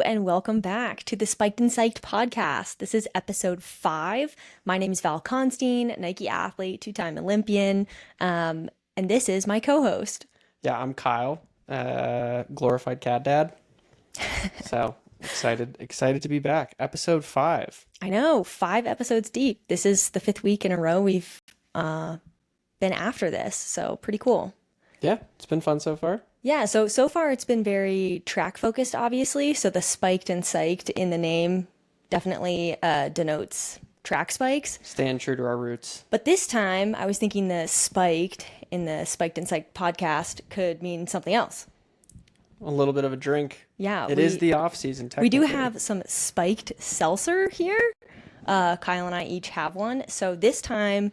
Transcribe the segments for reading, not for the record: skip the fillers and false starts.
And welcome back to the Spiked and Psyched podcast. This is episode 5. My name is Val Constein, Nike athlete, 2-time Olympian, and this is my co-host. Yeah, I'm Kyle, glorified cat dad. So excited to be back. Episode 5. I know, 5 episodes deep. This is the 5th week in a row we've been after this, so pretty cool. Yeah, it's been fun so far. Yeah, so far it's been very track focused, obviously. So the Spiked and Psyched in the name definitely denotes track spikes. Staying true to our roots. But this time I was thinking the spiked in the Spiked and Psyched podcast could mean something else. A little bit of a drink. Yeah. It is the off season technically. We do have some spiked seltzer here. Kyle and I each have one. So this time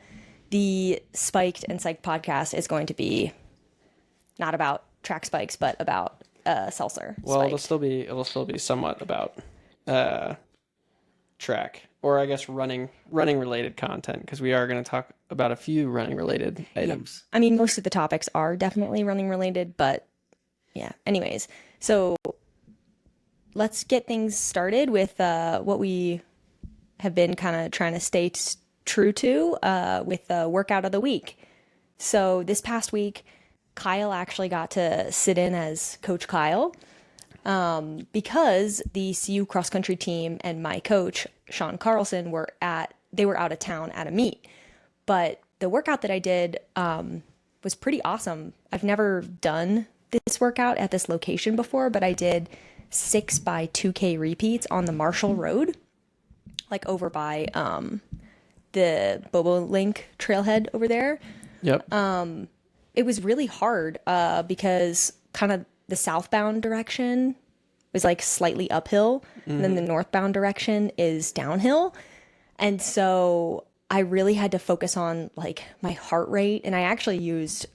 the Spiked and Psyched podcast is going to be not about track spikes, but about seltzer. Well, spiked. it'll still be somewhat about track, or I guess running related content, because we are going to talk about a few running related items. Yeah. I mean, most of the topics are definitely running related, but yeah. Anyways, so let's get things started with what we have been kind of trying to stay true to with the workout of the week. So this past week, Kyle actually got to sit in as Coach Kyle because the CU cross country team and my coach, Sean Carlson, were out of town at a meet. But the workout that I did was pretty awesome. I've never done this workout at this location before, but I did 6 by 2K repeats on the Marshall Road, like over by the Bobo Link trailhead over there. Yep. It was really hard because kind of the southbound direction was like slightly uphill, and then the northbound direction is downhill. And so I really had to focus on like my heart rate, and I actually used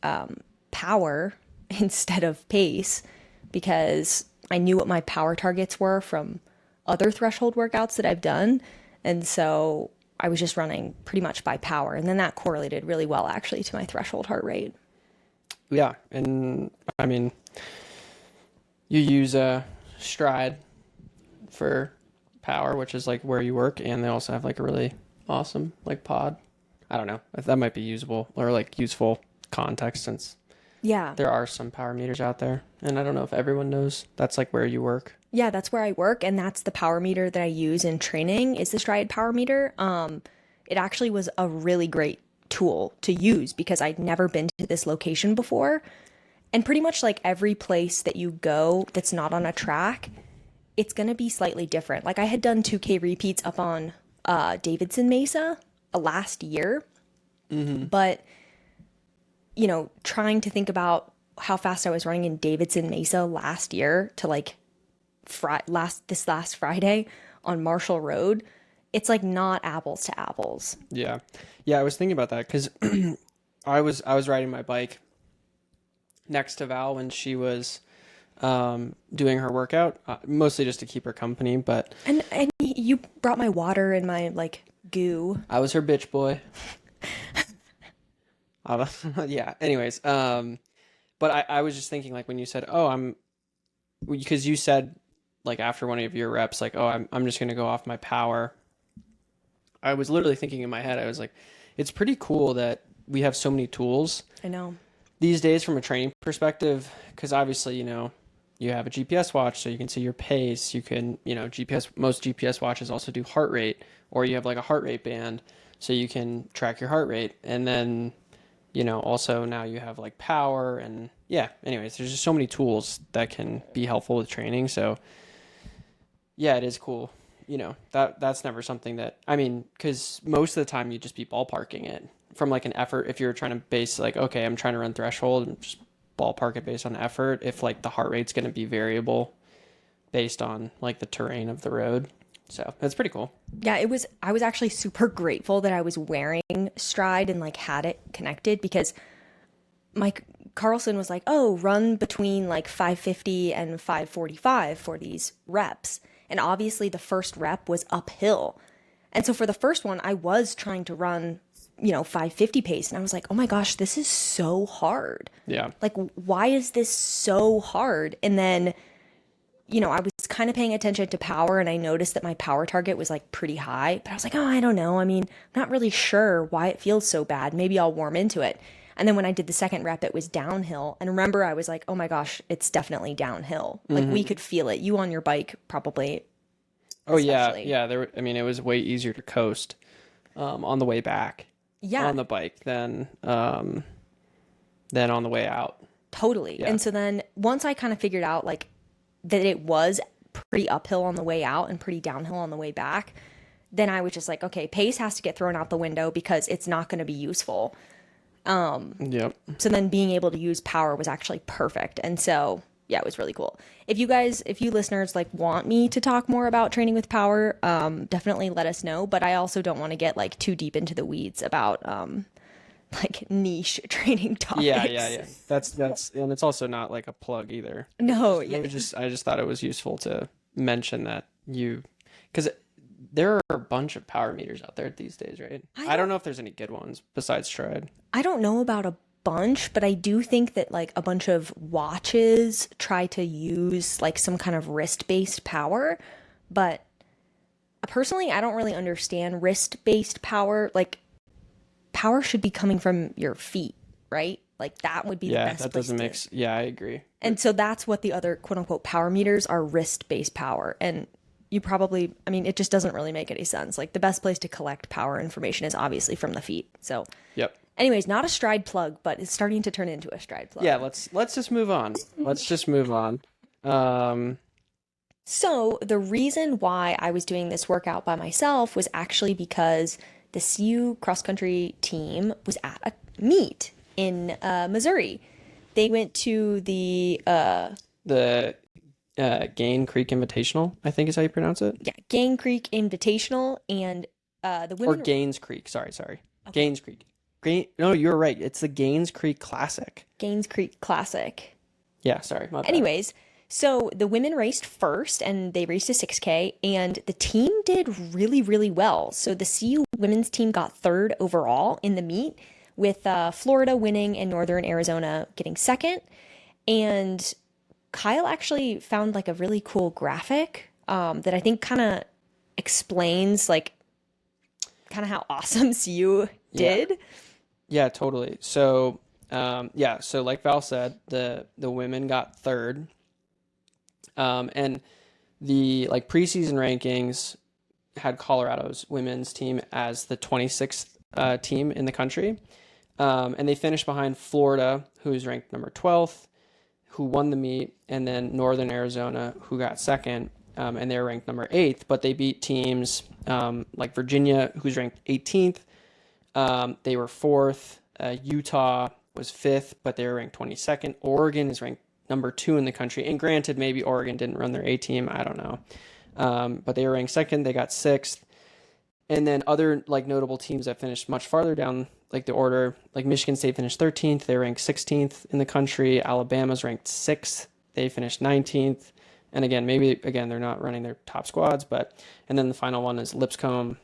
power instead of pace because I knew what my power targets were from other threshold workouts that I've done. And so I was just running pretty much by power, and then that correlated really well actually to my threshold heart rate. Yeah, and I mean, you use Stride for power, which is like where you work, and they also have like a really awesome like pod. I don't know if that might be usable or like useful context, since there are some power meters out there, and I don't know if everyone knows that's like where you work. Yeah, that's where I work, and that's the power meter that I use in training is the Stride power meter. It actually was a really great tool to use because I'd never been to this location before, and pretty much like every place that you go that's not on a track, it's gonna be slightly different. Like I had done 2K repeats up on Davidson Mesa last year, but you know, trying to think about how fast I was running in Davidson Mesa last year to like this last Friday on Marshall Road, it's like not apples to apples. Yeah, I was thinking about that because I was riding my bike next to Val when she was doing her workout, mostly just to keep her company. But and you brought my water and my like goo. I was her bitch boy. Yeah. Anyways, but I was just thinking, like, when you said, because you said like after one of your reps, like, I'm just gonna go off my power. I was literally thinking in my head, I was like, it's pretty cool that we have so many tools. I know. These days from a training perspective, because obviously, you know, you have a GPS watch so you can see your pace. You can, you know, most GPS watches also do heart rate, or you have like a heart rate band so you can track your heart rate. And then, you know, also now you have like power and yeah, anyways, there's just so many tools that can be helpful with training. So yeah, it is cool. You know, that's never something that, I mean, because most of the time you'd just be ballparking it from like an effort. If you're trying to base like, okay, I'm trying to run threshold and just ballpark it based on effort. If like the heart rate's going to be variable based on like the terrain of the road. So that's pretty cool. Yeah, I was actually super grateful that I was wearing Stride and like had it connected, because Mike Carlson was like, oh, run between like 550 and 545 for these reps. And obviously the first rep was uphill. And so for the first one, I was trying to run, you know, 550 pace. And I was like, oh my gosh, this is so hard. Yeah. Like, why is this so hard? And then, you know, I was kind of paying attention to power, and I noticed that my power target was like pretty high, but I was like, oh, I don't know. I mean, I'm not really sure why it feels so bad. Maybe I'll warm into it. And then when I did the second rep, it was downhill. And remember, I was like, oh my gosh, it's definitely downhill. Like we could feel it. You on your bike probably. Oh especially. yeah. I mean, it was way easier to coast on the way back on the bike than on the way out. Totally. Yeah. And so then once I kind of figured out like that it was pretty uphill on the way out and pretty downhill on the way back, then I was just like, okay, pace has to get thrown out the window because it's not going to be useful. Yep. So then being able to use power was actually perfect. And so, yeah, it was really cool. If you listeners like want me to talk more about training with power, definitely let us know. But I also don't want to get like too deep into the weeds about, like niche training topics. Yeah. That's, and it's also not like a plug either. No, I just thought it was useful to mention that because there are a bunch of power meters out there these days, right? I don't know if there's any good ones besides Stride. I don't know about a bunch, but I do think that like a bunch of watches try to use like some kind of wrist-based power, but personally, I don't really understand wrist-based power. Like power should be coming from your feet, right? Like that would be the best that place doesn't to... make yeah, I agree. And so that's what the other quote-unquote power meters are, wrist-based power. And you probably, I mean, it just doesn't really make any sense. Like the best place to collect power information is obviously from the feet. So Yep. anyways, not a Stride plug, but it's starting to turn into a Stride plug. Yeah, let's just move on. Let's just move on. So the reason why I was doing this workout by myself was actually because the CU cross country team was at a meet in Missouri. They went to the Gain Creek Invitational, I think is how you pronounce it. Yeah, Gain Creek Invitational, and the women... Or Gaines Creek, sorry. Okay. Gaines Creek. No, you're right. It's the Gaines Creek Classic. Gaines Creek Classic. Yeah, sorry. My bad. Anyways, so the women raced first, and they raced a 6K, and the team did really, really well. So the CU women's team got third overall in the meet, with Florida winning and Northern Arizona getting second. And Kyle actually found like a really cool graphic that I think kind of explains like kind of how awesome CU did. Yeah, totally. So, so like Val said, the women got third. And the like preseason rankings had Colorado's women's team as the 26th team in the country. And they finished behind Florida, who's ranked number 12th, who won the meet, and then Northern Arizona, who got second, and they're ranked number 8th, but they beat teams like Virginia, who's ranked 18th. They were 4th. Utah was 5th, but they were ranked 22nd. Oregon is ranked number 2 in the country, and granted, maybe Oregon didn't run their A team, I don't know. But they were ranked 2nd, they got 6th. And then other like notable teams that finished much farther down like the order, like Michigan State finished 13th, they ranked 16th in the country. Alabama's ranked 6th, they finished 19th. And again, they're not running their top squads, and then the final one is Lipscomb,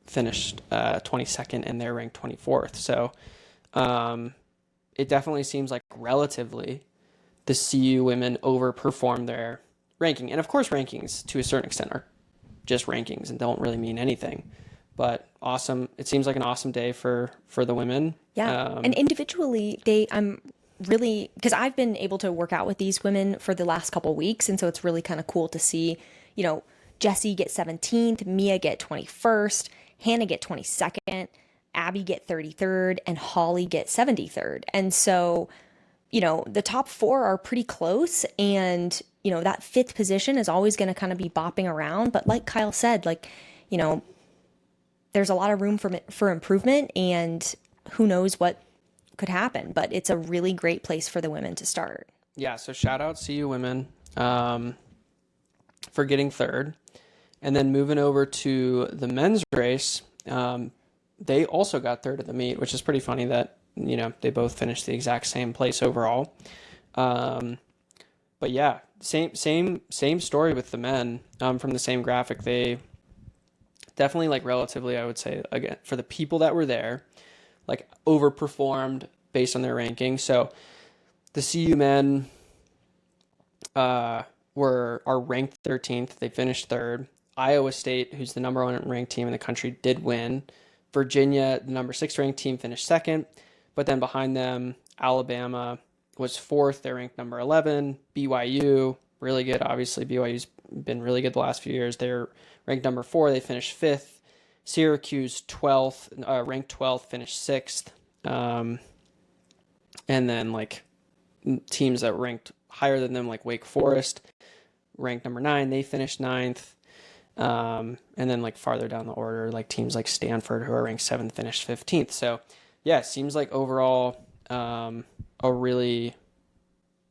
finished 22nd, and they're ranked 24th. So it definitely seems like relatively the CU women overperformed their ranking. And of course, rankings to a certain extent are just rankings and don't really mean anything. But awesome. It seems like an awesome day for the women. Yeah. And individually, I'm really, because I've been able to work out with these women for the last couple weeks. And so it's really kind of cool to see, Jessie get 17th, Mia get 21st, Hannah get 22nd, Abby get 33rd, and Holly get 73rd. And so, the top 4 are pretty close. And, that 5th position is always going to kind of be bopping around. But like Kyle said, there's a lot of room for improvement, and who knows what could happen. But it's a really great place for the women to start. Yeah, so shout out CU women for getting third. And then moving over to the men's race, they also got third at the meet, which is pretty funny that, they both finished the exact same place overall. But yeah, same story with the men from the same graphic. They definitely, like, relatively, I would say, again, for the people that were there, like, overperformed based on their ranking. So the CU men are ranked 13th. They finished third. Iowa State, who's the number one ranked team in the country, did win. Virginia, the number 6 ranked team, finished second. But then behind them, Alabama was fourth. They're ranked number 11. BYU, really good. Obviously, BYU's been really good the last few years. They're ranked number 4. They finished fifth. Syracuse, 12th, ranked 12th, finished sixth. And then like teams that ranked higher than them, like Wake Forest, ranked number 9. They finished ninth. And then like farther down the order, like teams like Stanford, who are ranked 7th, finished 15th. So yeah, it seems like overall a really,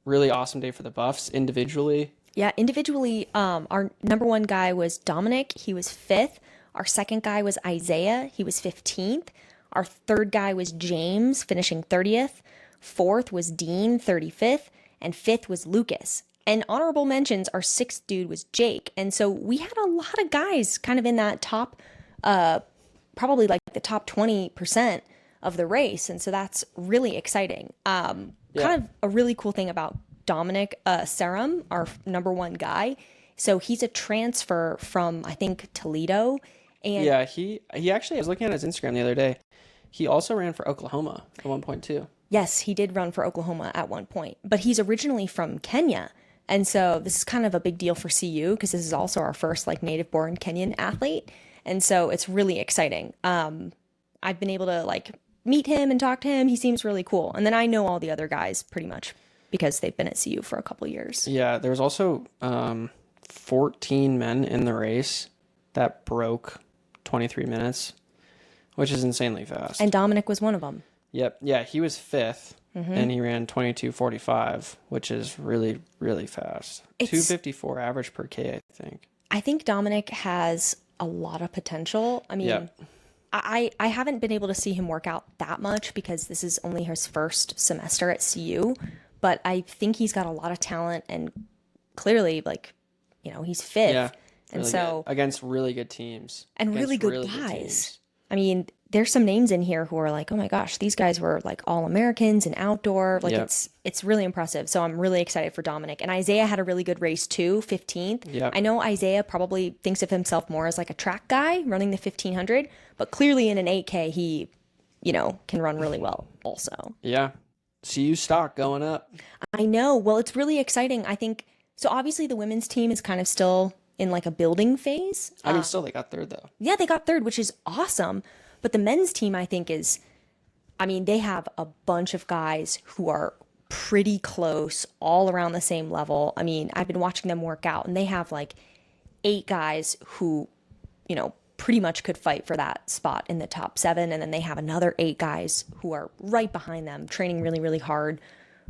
really awesome day for the Buffs individually. Yeah, individually, our number 1 guy was Dominic. He was 5th. Our second guy was Isaiah. He was 15th. Our third guy was James, finishing 30th. Fourth was Dean, 35th. And 5th was Lucas. And honorable mentions, our 6th dude was Jake. And so we had a lot of guys kind of in that top, probably like the top 20% of the race. And so that's really exciting. Kind of a really cool thing about Dominic Serum, our number 1 guy. So he's a transfer from, I think, Toledo. And yeah, he actually, I was looking at his Instagram the other day. He also ran for Oklahoma at one point too. Yes, he did run for Oklahoma at one point, but he's originally from Kenya. And so this is kind of a big deal for CU because this is also our first like native born Kenyan athlete. And so it's really exciting. I've been able to like meet him and talk to him. He seems really cool. And then I know all the other guys pretty much because they've been at CU for a couple of years. Yeah, there was also 14 men in the race that broke 23 minutes, which is insanely fast. And Dominic was one of them. Yep. Yeah, he was 5th, and he ran 22:45, which is really, really fast. 2:54 average per K, I think. I think Dominic has a lot of potential. I mean, Yep. I haven't been able to see him work out that much because this is only his first semester at CU, but I think he's got a lot of talent and clearly, like, you know, he's 5th. Yeah. And Really so good. Against really good teams. and really good Against guys. teams. I mean, there's some names in here who are like, oh my gosh, these guys were like all Americans and outdoor. Like Yep. it's really impressive. So I'm really excited for Dominic. And Isaiah had a really good race too, 15th. Yep. I know Isaiah probably thinks of himself more as like a track guy running the 1500, but clearly in an 8K he, you know, can run really well also. Yeah. CU stock going up. I know. Well, it's really exciting. I think so. Obviously the women's team is kind of still in like a building phase. I mean, still they got third though. Yeah, they got third, which is awesome. But the men's team, I think, I mean, they have a bunch of guys who are pretty close, all around the same level. I mean, I've been watching them work out, and they have like 8 guys who, you know, pretty much could fight for that spot in the top 7. And then they have another 8 guys who are right behind them, training really, really hard,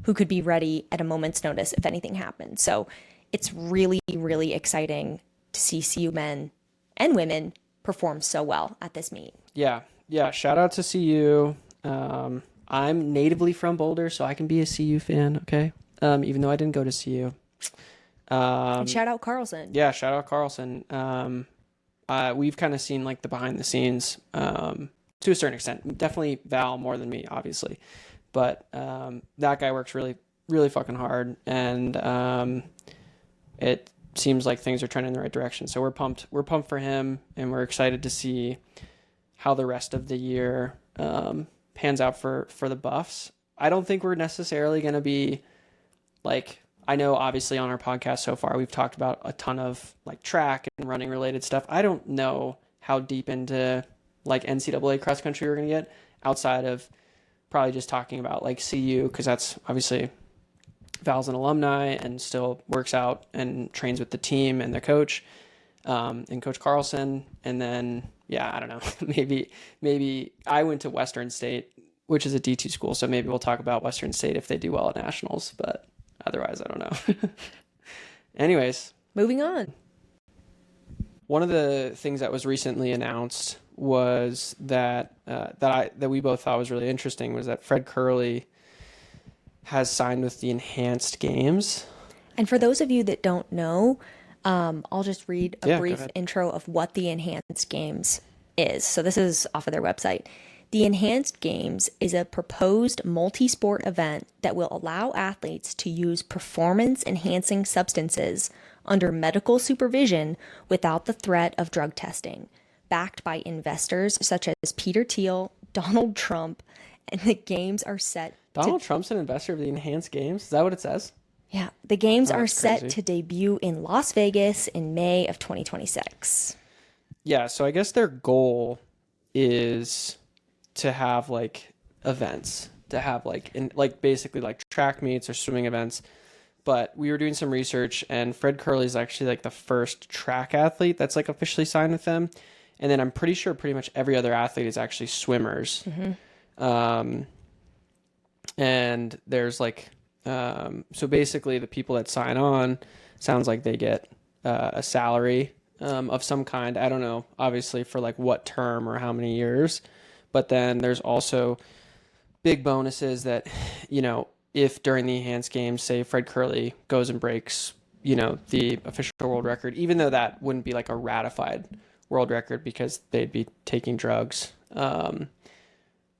who could be ready at a moment's notice if anything happened. So it's really, really exciting to see CU men and women perform so well at this meet. Yeah. Yeah. Shout out to CU. I'm natively from Boulder, so I can be a CU fan. Okay. Even though I didn't go to CU. And shout out Carlson. Yeah. Shout out Carlson. We've kind of seen like the behind the scenes, to a certain extent, definitely Val more than me, obviously, but, that guy works really, really fucking hard. And, it seems like things are trending in the right direction. So we're pumped for him, and we're excited to see how the rest of the year pans out for the Buffs. I don't think we're necessarily going to be like, I know obviously on our podcast so far, we've talked about a ton of like track and running related stuff. I don't know how deep into like NCAA cross country we're going to get outside of probably just talking about like CU, because that's obviously Val's an alumni and still works out and trains with the team and the coach, and Coach Carlson. And then, yeah, I don't know, maybe I went to Western State, which is a D2 school. So maybe we'll talk about Western State if they do well at nationals, but otherwise, I don't know. Anyways, Moving on. one of the things that was recently announced was that, that we both thought was really interesting was that Fred Kerley has signed with the Enhanced Games. And for those of you that don't know, I'll just read a Yeah, go brief ahead. intro of what the Enhanced Games is. So this is off of their website. The Enhanced Games is a proposed multi-sport event that will allow athletes to use performance-enhancing substances under medical supervision without the threat of drug testing, backed by investors such as Peter Thiel, Donald Trump, and the games are set Donald Trump's an investor of the Enhanced Games? Is that what it says? Yeah, the games are that's set crazy. to debut in Las Vegas in May of 2026. Yeah, so I guess their goal is to have like events, to have like basically like track meets or swimming events. But we were doing some research, and Fred Kerley is actually like the first track athlete that's like officially signed with them. And then I'm pretty sure pretty much every other athlete is actually swimmers. And there's like so basically the people that sign on sounds like they get a salary of some kind. I don't know, obviously, for like what term or how many years. But then there's also big bonuses that, you know, if during the Enhanced Games, say Fred Kerley goes and breaks, you know, the official world record, even though that wouldn't be like a ratified world record because they'd be taking drugs.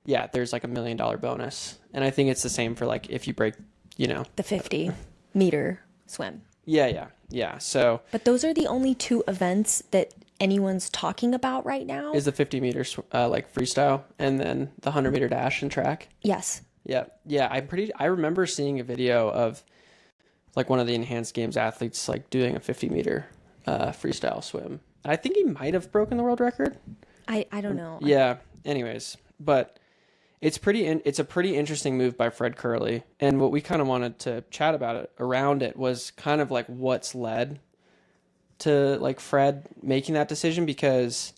Yeah, there's like $1 million bonus. And I think it's the same for like if you break, you know, The 50-meter swim. Yeah. So But those are the only two events that anyone's talking about right now. is the 50 meters like freestyle, and then the 100-meter dash and track. Yes. Yeah. I remember seeing a video of like one of the Enhanced Games athletes like doing a 50-meter freestyle swim. I think he might have broken the world record. I don't know. Yeah. Anyways, but it's a pretty interesting move by Fred Kerley. And what we kind of wanted to chat about it around it was kind of like what's led to like Fred making that decision, because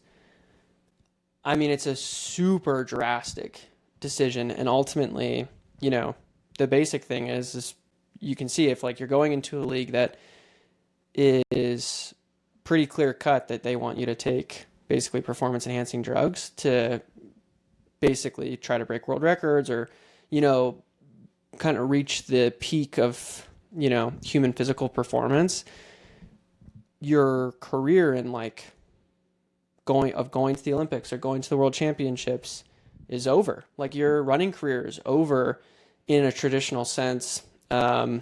I mean, it's a super drastic decision. And ultimately, you know, the basic thing is you can see if like you're going into a league that is pretty clear cut that they want you to take basically performance enhancing drugs to basically try to break world records or, you know, kind of reach the peak of, you know, human physical performance, your career in like going to the Olympics or going to the World Championships is over. Like your running career is over in a traditional sense. And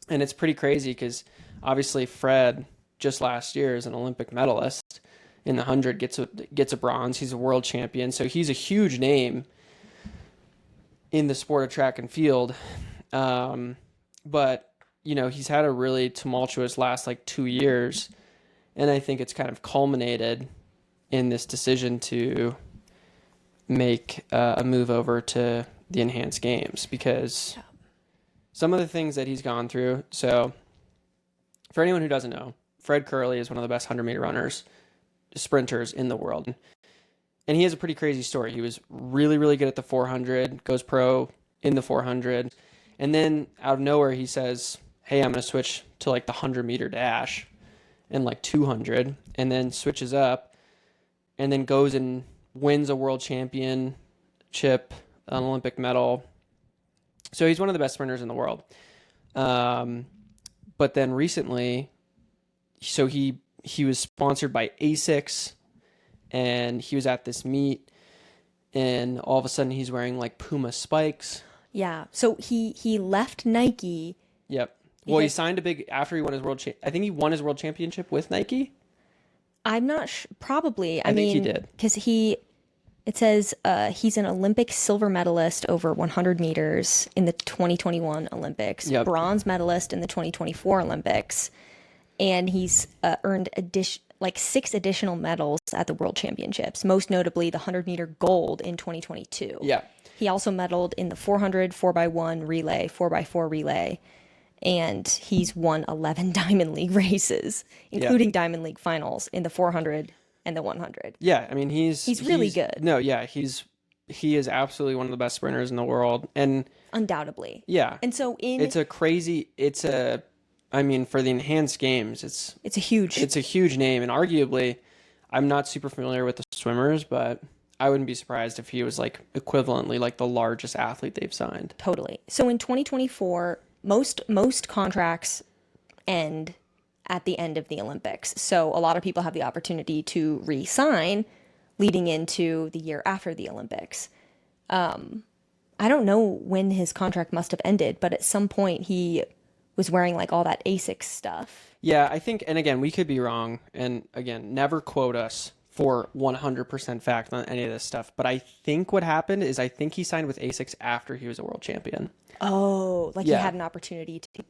it's pretty crazy because obviously Fred just last year is an Olympic medalist in the 100, gets a bronze. He's a world champion. So he's a huge name in the sport of track and field. But, you know, he's had a really tumultuous last like 2 years. And I think it's kind of culminated in this decision to make a move over to the Enhanced Games, because some of the things that he's gone through. So for anyone who doesn't know, Fred Kerley is one of the best 100-meter runners, sprinters in the world. And he has a pretty crazy story. He was really, really good at the 400, goes pro in the 400. And then out of nowhere, he says, hey, I'm going to switch to like the 100-meter dash and like 200, and then switches up and then goes and wins a world championship, an Olympic medal. So he's one of the best sprinters in the world. But then recently, so he was sponsored by ASICS, and he was at this meet, and all of a sudden he's wearing like Puma spikes. Yeah. So he left Nike. Yep. Well, he signed a big after he won his I think he won his world championship with Nike. I'm not probably. I think mean, he did. Because it says he's an Olympic silver medalist over 100 meters in the 2021 Olympics, Yep. bronze medalist in the 2024 Olympics, and he's earned 6 additional medals at the World Championships, most notably the 100-meter gold in 2022. Yeah. He also medaled in the 400, 4x1 relay, 4x4 relay, and he's won 11 Diamond League races, including Diamond League finals in the 400 and the 100. Yeah, I mean he's really good. No, yeah, he is absolutely one of the best sprinters in the world, and Undoubtedly. yeah, And so I mean, for the Enhanced Games, it's a huge name, and arguably, I'm not super familiar with the swimmers, but I wouldn't be surprised if he was like equivalently like the largest athlete they've signed. Totally. So in 2024, most contracts end at the end of the Olympics. So a lot of people have the opportunity to re-sign leading into the year after the Olympics. I don't know when his contract must have ended, but at some point he was wearing like all that Asics stuff. Yeah, I think, and again, we could be wrong. And again, never quote us for 100% fact on any of this stuff. But I think what happened is I think he signed with Asics after he was a world champion. Oh, like Yeah. he had an opportunity to.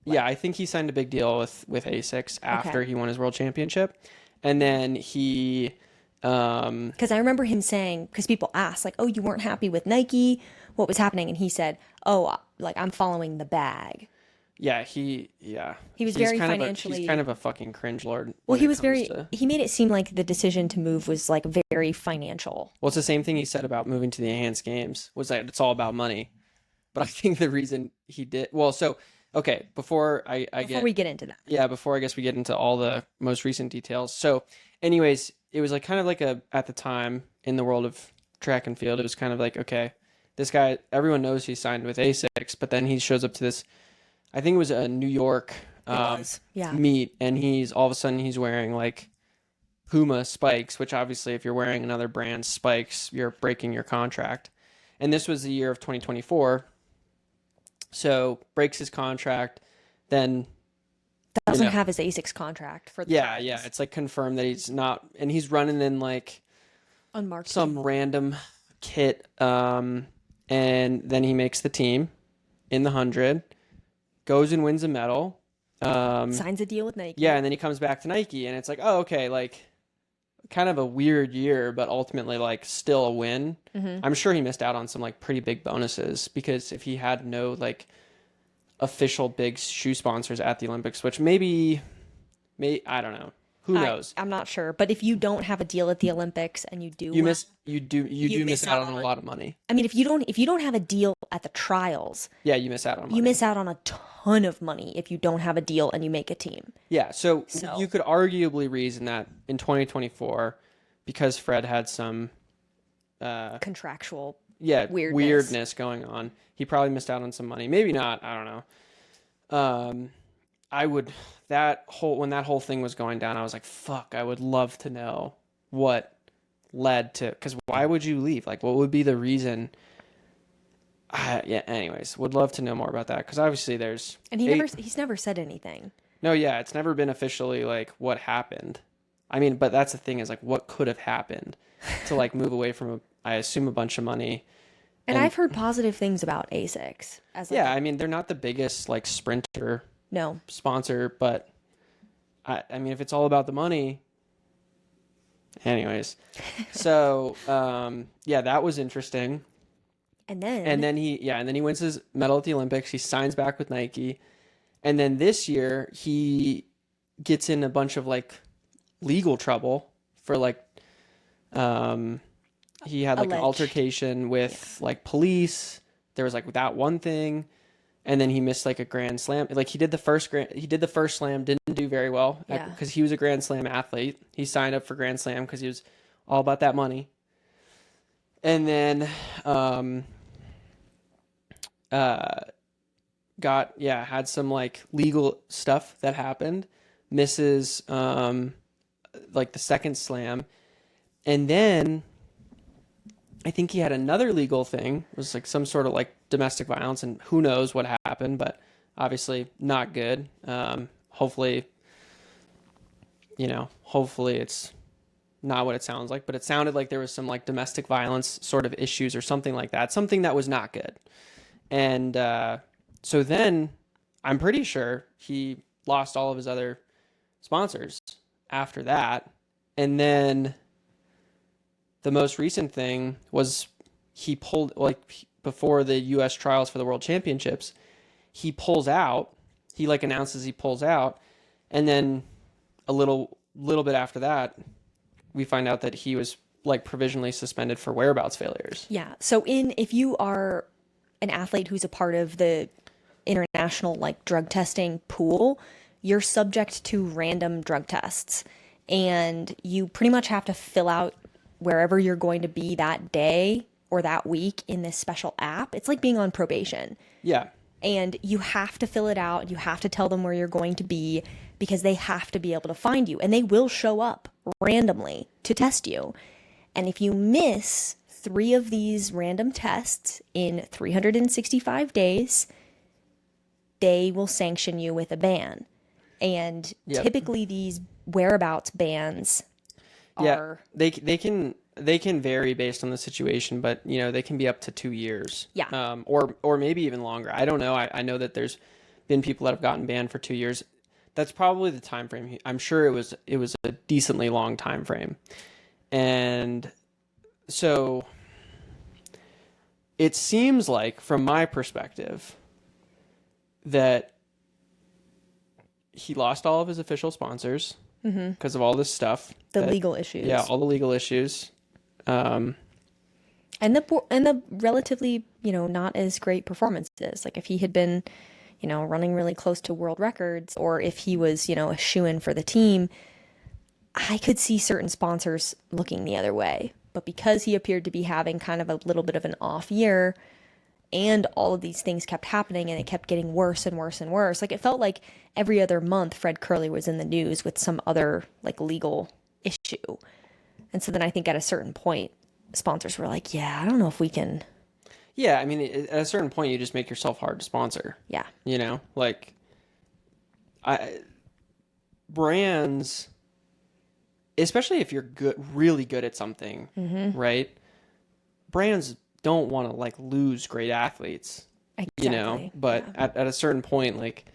Yeah, I think he signed a big deal with Asics after he won his world championship. And then he, Because I remember him saying, because people asked, like, oh, you weren't happy with Nike? What was happening? And he said, oh, like, I'm following the bag. yeah, he He was he's very kind financially. he's kind of a fucking cringe lord. Well, when he it was comes very. to- He made it seem like the decision to move was like very financial. Well, it's the same thing he said about moving to the enhanced games, was that it's all about money. But I think the reason he did, well, so, okay, before We get into that. yeah, before I guess we get into all the most recent details. So, anyways, it was like kind of like at the time in the world of track and field, it was kind of like, okay, this guy, everyone knows he signed with Asics, but then he shows up to this, I think it was a New York Yeah. meet, and he's all of a sudden he's wearing like Puma spikes, which obviously if you're wearing another brand's spikes, you're breaking your contract. And this was the year of 2024. So breaks his contract, then Doesn't have his Asics contract for the yeah, trials. it's like confirmed that he's not, and he's running in like Unmarked. some random kit, and then he makes the team in the 100, goes and wins a medal. Signs a deal with Nike. Yeah, and then he comes back to Nike, and it's like, oh, okay, like kind of a weird year, but ultimately like still a win. I'm sure he missed out on some like pretty big bonuses, because if he had no like official big shoe sponsors at the Olympics, which maybe I don't know, who knows. I'm not sure, but if you don't have a deal at the Olympics and you do, You do miss out on a lot of money. I mean, if you don't have a deal at the trials, Yeah, you miss out on money. you miss out on a ton of money if you don't have a deal and you make a team. Yeah, so So- you could arguably reason that in 2024, because Fred had some Contractual. weirdness going on, he probably missed out on some money. Maybe not, I don't know. When that whole thing was going down, I was like, fuck, I would love to know what led to, because why would you leave? Like, what would be the reason? Yeah, anyways, would love to know more about that, because obviously there's And he's never said anything. no, yeah, it's never been officially like what happened. I mean, but that's the thing, is like what could have happened to like move away from I assume a bunch of money. And I've heard positive things about Asics as like, Yeah, I mean, they're not the biggest like sprinter no. sponsor, but I mean, if it's all about the money, anyways. So yeah, that was interesting. And then he wins his medal at the Olympics. He signs back with Nike, and then this year he gets in a bunch of like legal trouble for like he had like an Alleged. altercation with like police. There was like that one thing, and then he missed like a grand slam. Like he did the first slam, didn't do very well Yeah. because he was a grand slam athlete. He signed up for grand slam because he was all about that money. And then had some like legal stuff that happened, misses like the second slam, and then I think he had another legal thing. It was like some sort of like domestic violence, and who knows what happened, but obviously not good. Hopefully it's not what it sounds like, but it sounded like there was some like domestic violence sort of issues or something like that, something that was not good. And so then I'm pretty sure he lost all of his other sponsors after that. And then the most recent thing was he pulled, like before the US trials for the world championships, he pulls out. He like announces he pulls out, and then a little bit after that, we find out that he was like provisionally suspended for whereabouts failures. Yeah. So if you are an athlete who's a part of the international like drug testing pool, you're subject to random drug tests, and you pretty much have to fill out wherever you're going to be that day or that week in this special app. It's like being on probation. Yeah. And you have to fill it out. You have to tell them where you're going to be, because they have to be able to find you, and they will show up randomly to test you. And if you miss 3 of these random tests in 365 days, they will sanction you with a ban. And typically these whereabouts bans are... they can vary based on the situation, but they can be up to 2 years. Yeah. Or maybe even longer. I don't know. I know that there's been people that have gotten banned for 2 years. That's probably the time frame. I'm sure it was a decently long time frame. And so it seems like, from my perspective, that he lost all of his official sponsors because of all this stuff. Legal issues. Yeah, all the legal issues. And the relatively, not as great performances. Like if he had been, running really close to world records, or if he was, a shoo-in for the team, I could see certain sponsors looking the other way. But because he appeared to be having kind of a little bit of an off year, and all of these things kept happening and it kept getting worse and worse and worse. Like it felt like every other month Fred Kerley was in the news with some other like legal issue. And so then I think at a certain point, sponsors were like, yeah, I don't know if we can. Yeah, I mean, at a certain point, you just make yourself hard to sponsor. Yeah. Like, brands, especially if you're really good at something, right? Brands don't want to like lose great athletes, Exactly. But at a certain point, like,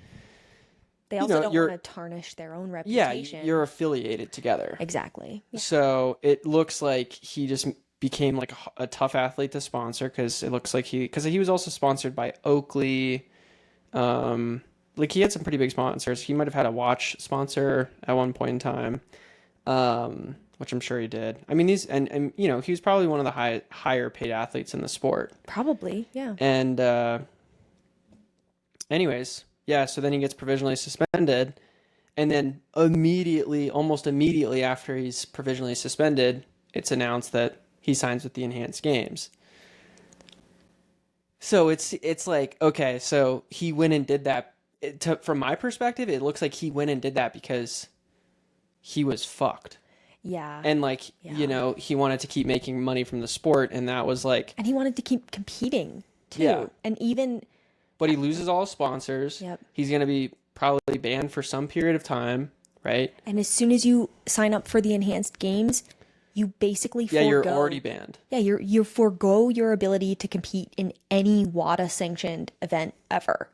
they also don't want to tarnish their own reputation. Yeah, you're affiliated together. Exactly. Yeah. So it looks like he just became like a tough athlete to sponsor, because it looks like he was also sponsored by Oakley. Like he had some pretty big sponsors. He might have had a watch sponsor at one point in time, which I'm sure he did. I mean, and he was probably one of the higher paid athletes in the sport. Probably, yeah. And anyways, yeah. So then he gets provisionally suspended, and then almost immediately after he's provisionally suspended, it's announced that he signs with the Enhanced Games. So it's like, okay, so he went and did that. From my perspective, it looks like he went and did that because he was fucked. Yeah. And like, he wanted to keep making money from the sport, and that was like... And he wanted to keep competing, too. Yeah. And even... But he loses all his sponsors. Yep. He's going to be probably banned for some period of time, right? And as soon as you sign up for the Enhanced Games, you basically forego... Yeah, you're already banned. Yeah, you forego your ability to compete in any WADA-sanctioned event ever.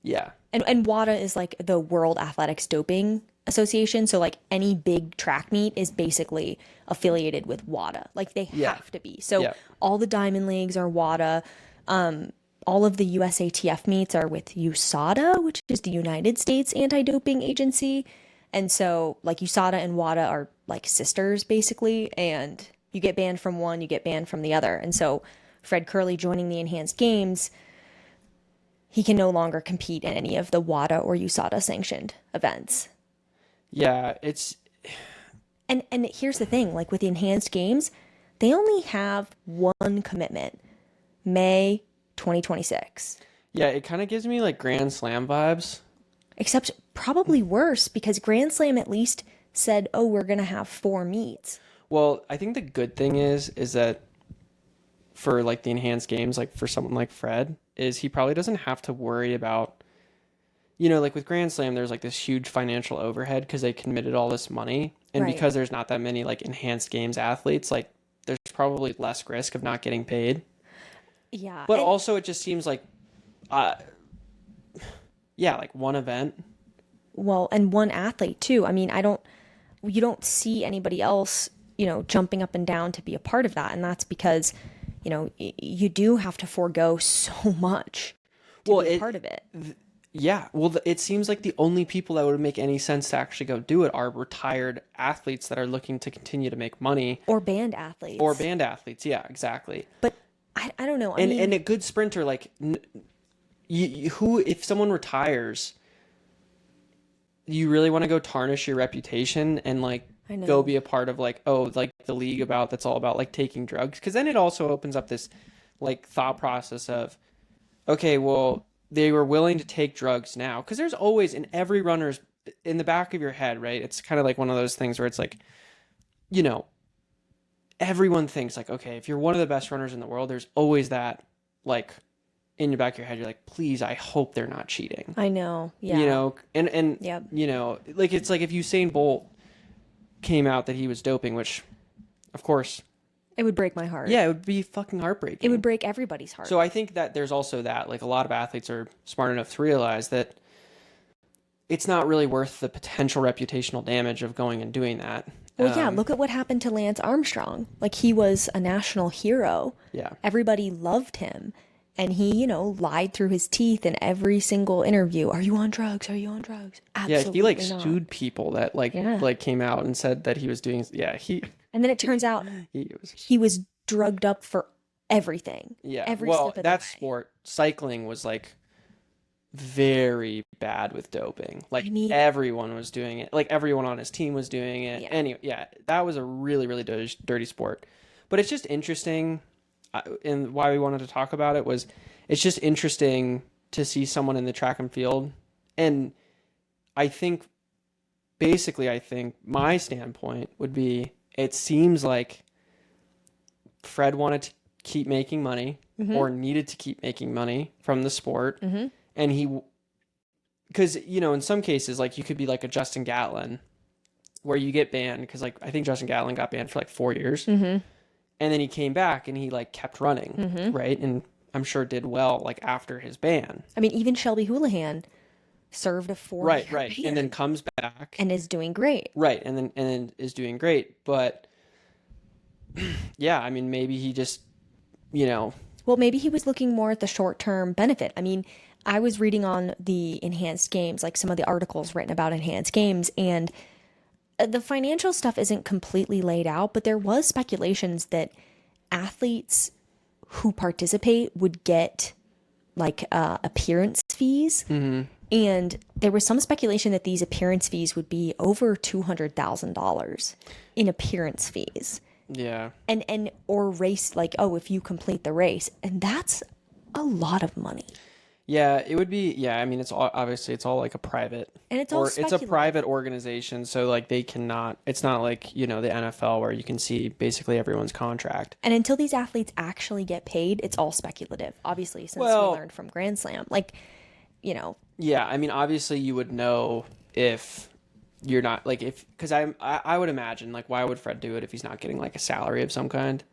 Yeah. And WADA is like the World Athletics Doping Association. So like any big track meet is basically affiliated with WADA. Like they have to be. So all the Diamond Leagues are WADA. All of the USATF meets are with USADA, which is the United States Anti-Doping Agency. And so like USADA and WADA are like sisters basically. And you get banned from one, you get banned from the other. And so Fred Kerley joining the Enhanced Games, he can no longer compete in any of the WADA or USADA sanctioned events. Yeah, it's... And here's the thing, like with the Enhanced Games, they only have one commitment, May 2026. Yeah, it kind of gives me like Grand Slam vibes. Except probably worse, because Grand Slam at least said, oh, we're going to have 4 meets. Well, I think the good thing is that for like the Enhanced Games, like for someone like Fred, is he probably doesn't have to worry about, like with Grand Slam, there's like this huge financial overhead because they committed all this money. And Right. because there's not that many like Enhanced Games athletes, like there's probably less risk of not getting paid. Yeah. But also it just seems like, like one event. Well, and one athlete too. I mean, you don't see anybody else, jumping up and down to be a part of that. And that's because, you do have to forego so much to be a part of it. Yeah. Well, it seems like the only people that would make any sense to actually go do it are retired athletes that are looking to continue to make money. Or band athletes. Yeah, exactly. But I don't know. And a good sprinter, like, if someone retires, you really want to go tarnish your reputation and like go be a part of like, like the league that's all about like taking drugs? Because then it also opens up this like thought process of, okay, well, they were willing to take drugs now. Because there's always in every runner's in the back of your head, right? It's kind of like one of those things where it's like, everyone thinks like, okay, if you're one of the best runners in the world, there's always that like in your back of your head, you're like, please, I hope they're not cheating. I know. Yeah. You know, and Yep. you know, like it's like if Usain Bolt came out that he was doping, which of course It would break my heart. yeah, it would be fucking heartbreaking. It would break everybody's heart. So I think that there's also that, like a lot of athletes are smart enough to realize that it's not really worth the potential reputational damage of going and doing that. Well, yeah, look at what happened to Lance Armstrong. Like, he was a national hero. Yeah. Everybody loved him. And he, you know, lied through his teeth in every single interview. Are you on drugs? Are you on drugs? Absolutely Yeah, he like not. sued people that like came out and said that he was doing And then it turns out he was drugged up for everything. Yeah. Every well, step of that the way. sport, cycling was like very bad with doping. Like I mean- everyone was doing it. Like everyone on his team was doing it. Yeah. Anyway, yeah, that was a really, really dirty sport. But it's just interesting, and why we wanted to talk about it was it's just interesting to see someone in the track and field. And I think, basically, my standpoint would be, it seems like Fred wanted to keep making money or needed to keep making money from the sport. Mm-hmm. And because, you know, in some cases, like you could be like a Justin Gatlin where you get banned because like, I think Justin Gatlin got banned for like 4 years and then he came back and he like kept running. Right. And I'm sure did well, like after his ban. I mean, even Shelby Houlihan served a 4-year Right. ban And then comes back. and is doing great. Right. And then is doing great. But yeah, I mean, maybe he just, you know, Well, maybe he was looking more at the short-term benefit. I mean, I was reading on the enhanced games, like some of the articles written about enhanced games, and the financial stuff isn't completely laid out, but there was speculations that athletes who participate would get like appearance fees. And there was some speculation that these appearance fees would be over $200,000 in appearance fees. yeah. And or race, like, oh, if you complete the race, and that's a lot of money. Yeah, it would be. Yeah, I mean, it's all, obviously it's all like a private, And it's all it's a speculative. private organization, so like they cannot. It's not like, you know, the NFL where you can see basically everyone's contract. And until these athletes actually get paid, it's all speculative, obviously, since Well- we learned from Grand Slam. Like, you know, Yeah, I mean, obviously you would know if you're not like because I would imagine like why would Fred do it if he's not getting like a salary of some kind?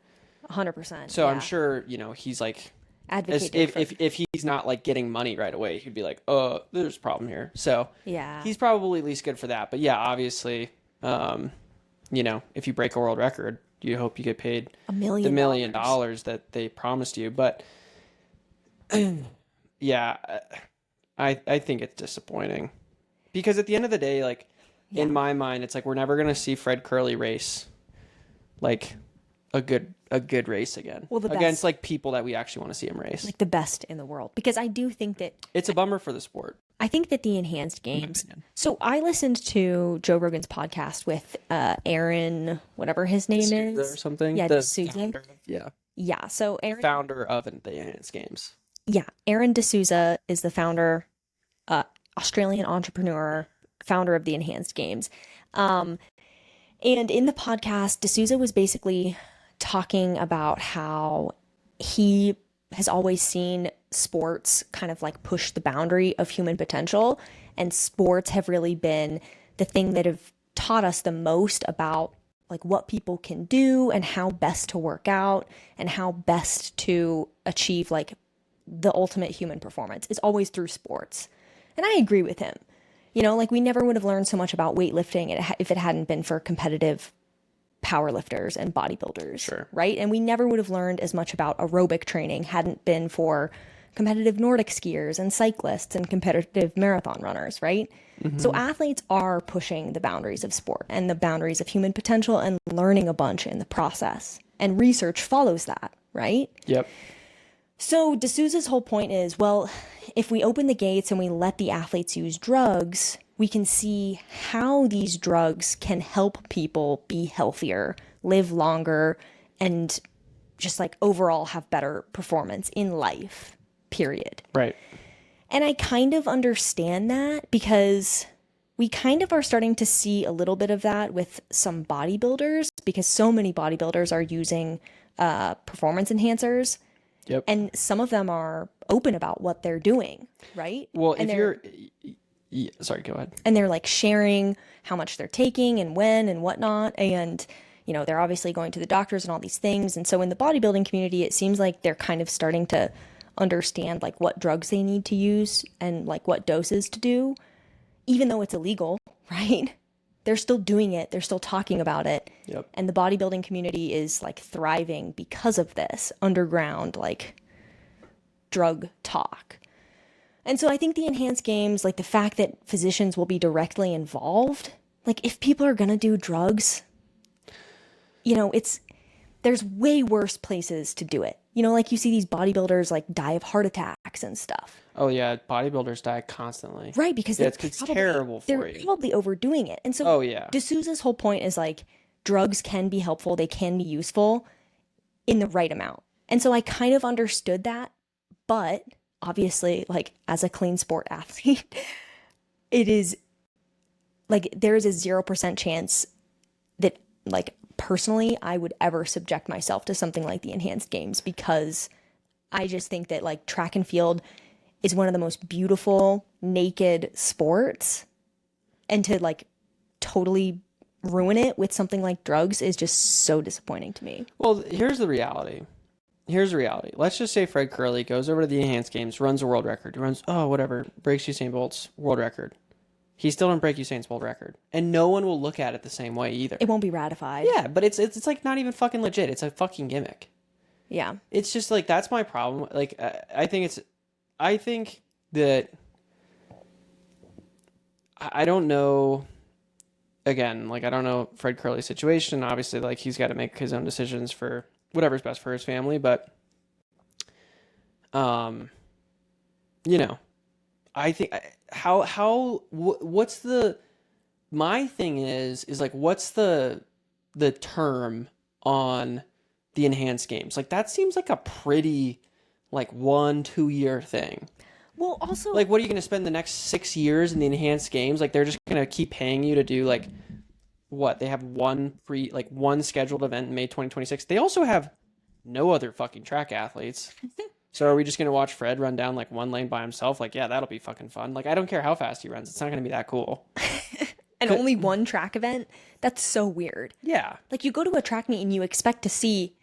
100%. So yeah. I'm sure, you know, he's like. Advocating If he's not like getting money right away, he'd be like, "Oh, there's a problem here." So yeah. he's probably at least good for that. But yeah, obviously, you know, if you break a world record, you hope you get paid $1 million. the $1 million that they promised you. But yeah, I think it's disappointing because at the end of the day, like in my mind, it's like we're never gonna see Fred Kerley race like a good race again. Well, the against best. like people that we actually want to see him race. Like the best in the world. Because I do think that It's a bummer for the sport. I think that the enhanced games. So I listened to Joe Rogan's podcast with Aaron, whatever his name D'Souza is. or something. Yeah, The D'Souza. founder of- yeah, Yeah. So Aaron. founder of the Enhanced Games. Yeah, Aaron D'Souza is the founder, Australian entrepreneur, founder of the Enhanced Games. And in the podcast, D'Souza was basically talking about how he has always seen sports kind of like push the boundary of human potential, and sports have really been the thing that have taught us the most about like what people can do and how best to work out and how best to achieve like the ultimate human performance is always through sports. And I agree with him. You know, like we never would have learned so much about weightlifting if it hadn't been for competitive powerlifters and bodybuilders. Sure. Right? And we never would have learned as much about aerobic training hadn't been for competitive Nordic skiers and cyclists and competitive marathon runners, right? So athletes are pushing the boundaries of sport and the boundaries of human potential and learning a bunch in the process. And research follows that, right? Yep. So D'Souza's whole point is, well, if we open the gates and we let the athletes use drugs, we can see how these drugs can help people be healthier, live longer, and just like overall have better performance in life, period. Right. And I kind of understand that because we kind of are starting to see a little bit of that with some bodybuilders because so many bodybuilders are using performance enhancers. Yep. And some of them are open about what they're doing, right? Well, and sorry, go ahead. And they're like sharing how much they're taking and when and whatnot. And, you know, they're obviously going to the doctors and all these things. And so in the bodybuilding community, it seems like they're kind of starting to understand like what drugs they need to use and like what doses to do, even though it's illegal, right? They're still doing it. They're still talking about it. Yep. And the bodybuilding community is like thriving because of this underground, like drug talk. And so I think the enhanced games, like the fact that physicians will be directly involved, like if people are going to do drugs, you know, there's way worse places to do it. You know, like you see these bodybuilders like die of heart attacks and stuff. Oh yeah, bodybuilders die constantly. Right, because it's terrible for you. They're probably overdoing it. And so D'Souza's whole point is like drugs can be helpful, they can be useful in the right amount. And so I kind of understood that, but obviously like as a clean sport athlete, it is like there is a 0% chance that like personally I would ever subject myself to something like the enhanced games because I just think that like track and field is one of the most beautiful naked sports, and to like totally ruin it with something like drugs is just so disappointing to me. Well, here's the reality. Let's just say Fred Kerley goes over to the enhanced games, runs a world record, breaks Usain Bolt's world record. He still didn't break Usain's world record, and no one will look at it the same way either. It won't be ratified. Yeah, but it's like not even fucking legit. It's a fucking gimmick. Yeah. It's just like that's my problem. Like I think that I don't know. Again, like I don't know Fred Kerley's situation. Obviously, like he's got to make his own decisions for whatever's best for his family. But, you know, I think what's the my thing is like what's the term on the enhanced games? Like that seems like a pretty like 1-2 year thing. Well, also like what are you going to spend the next 6 years in the enhanced games? Like they're just going to keep paying you to do like what? They have one scheduled event in May 2026. They also have no other fucking track athletes. So are we just going to watch Fred run down like one lane by himself? Like, yeah, that'll be fucking fun. Like I don't care how fast he runs. It's not going to be that cool. And only one track event? That's so weird. Yeah. Like you go to a track meet and you expect to see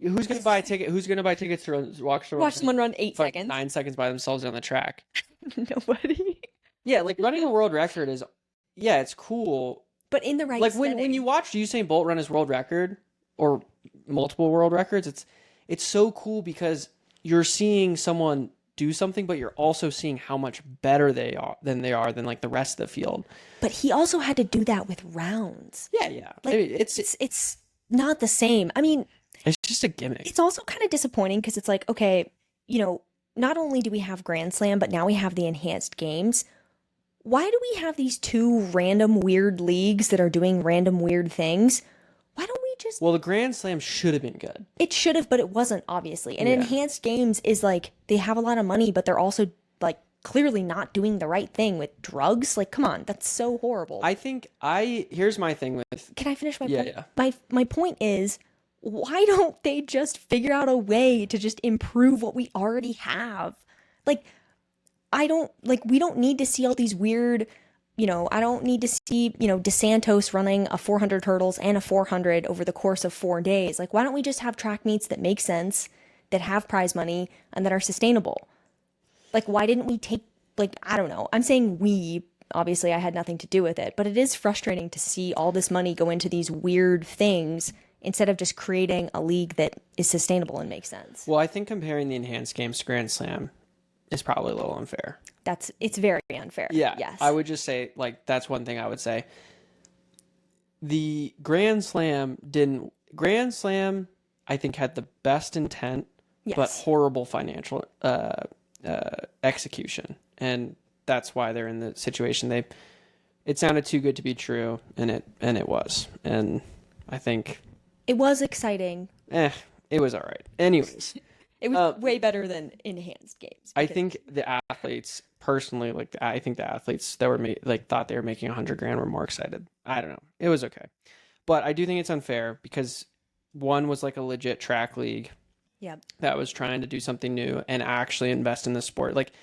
who's going to buy a ticket? Who's going to buy tickets to watch someone run 8 seconds? 9 seconds by themselves on the track. Nobody. Yeah, like running a world record is, yeah, it's cool. But in the right like setting. when you watch Usain Bolt run his world record or multiple world records, it's so cool because you're seeing someone do something, but you're also seeing how much better they are than like the rest of the field. But he also had to do that with rounds. Yeah. Like, it's not the same. I mean, it's just a gimmick. It's also kind of disappointing because it's like, okay, you know, not only do we have Grand Slam, but now we have the enhanced games. Why do we have these two random weird leagues that are doing random weird things? Why don't we just... Well, the Grand Slam should have been good. It should have, but it wasn't, obviously. And enhanced games is like, they have a lot of money, but they're also like clearly not doing the right thing with drugs. Like, come on, that's so horrible. Here's my thing with... Can I finish my point? Yeah. My point is, why don't they just figure out a way to just improve what we already have? Like, we don't need to see all these weird, you know, I don't need to see, you know, DeSantos running a 400 hurdles and a 400 over the course of 4 days. Like, why don't we just have track meets that make sense, that have prize money, and that are sustainable? Like, why didn't we take, like, I don't know. I'm saying we, obviously I had nothing to do with it, but it is frustrating to see all this money go into these weird things instead of just creating a league that is sustainable and makes sense. Well, I think comparing the enhanced games to Grand Slam is probably a little unfair. It's very unfair. Yeah. Yes. I would just say, like, that's one thing I would say. The Grand Slam, I think, had the best intent, but horrible financial execution. And that's why they're in the situation. It sounded too good to be true, and it was. And I think... It was exciting. It was all right. Anyways... It was way better than enhanced games. I think the athletes personally, like, I think the athletes that were thought they were making $100,000 were more excited. I don't know. It was okay. But I do think it's unfair because one was like a legit track league that was trying to do something new and actually invest in the sport. Like,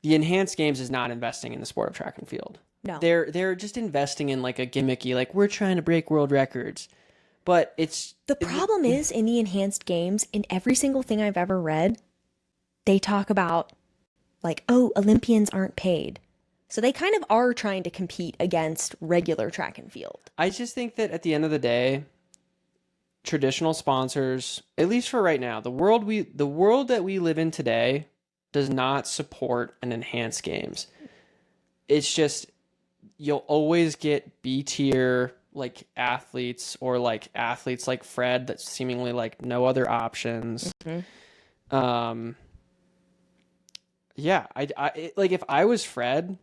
the enhanced games is not investing in the sport of track and field. No. They're just investing in like a gimmicky, like, we're trying to break world records. But the problem is in the enhanced games, in every single thing I've ever read, they talk about like, oh, Olympians aren't paid. So they kind of are trying to compete against regular track and field. I just think that at the end of the day, traditional sponsors, at least for right now, the world that we live in today does not support an enhanced games. It's just, you'll always get B tier like athletes, or like athletes like Fred that seemingly like no other options. Yeah, like, if I was Fred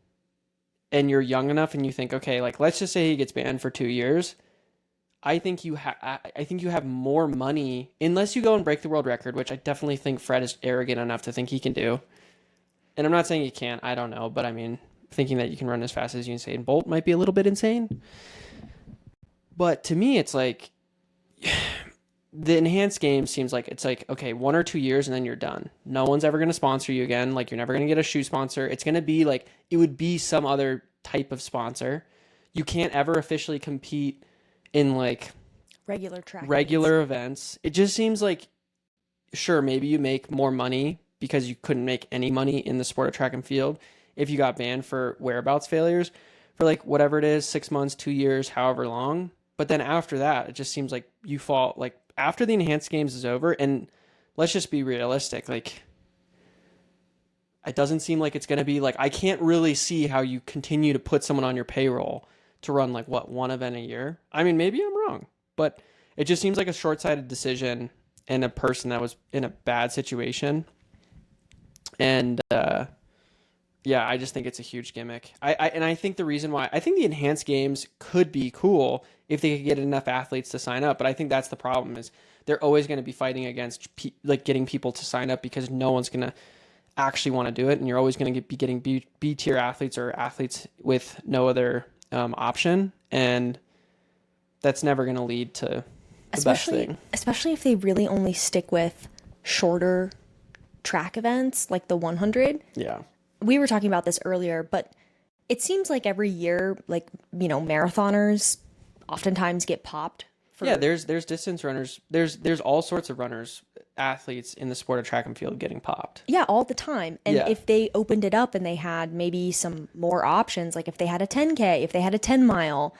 and you're young enough and you think, okay, like, let's just say he gets banned for 2 years, I think you have more money, unless you go and break the world record, which I definitely think Fred is arrogant enough to think he can do. And I'm not saying he can't, I don't know, but I mean, thinking that you can run as fast as Usain Bolt might be a little bit insane. But to me, it's like, the enhanced game seems like it's like, okay, 1 or 2 years and then you're done. No one's ever going to sponsor you again. Like, you're never going to get a shoe sponsor. It's going to be like, it would be some other type of sponsor. You can't ever officially compete in like regular events. It just seems like, sure, maybe you make more money because you couldn't make any money in the sport of track and field if you got banned for whereabouts failures for like whatever it is, 6 months, 2 years, however long. But then after that, it just seems like you fall, like, after the enhanced games is over, and let's just be realistic, like, it doesn't seem like it's going to be like, I can't really see how you continue to put someone on your payroll to run like, what, 1 event a year? I mean, maybe I'm wrong, but it just seems like a short-sighted decision and a person that was in a bad situation. And yeah, I just think it's a huge gimmick. I think the reason why, I think the enhanced games could be cool if they could get enough athletes to sign up. But I think that's the problem, is they're always going to be fighting against like getting people to sign up, because no one's going to actually want to do it. And you're always going to be getting B tier athletes, or athletes with no other option. And that's never going to lead to the best thing. Especially if they really only stick with shorter track events like the 100. Yeah. We were talking about this earlier, but it seems like every year, like, you know, marathoners oftentimes get popped. Yeah, there's distance runners. There's all sorts of runners, athletes in the sport of track and field getting popped. Yeah, all the time. And if they opened it up and they had maybe some more options, like if they had a 10K, if they had a 10 mile,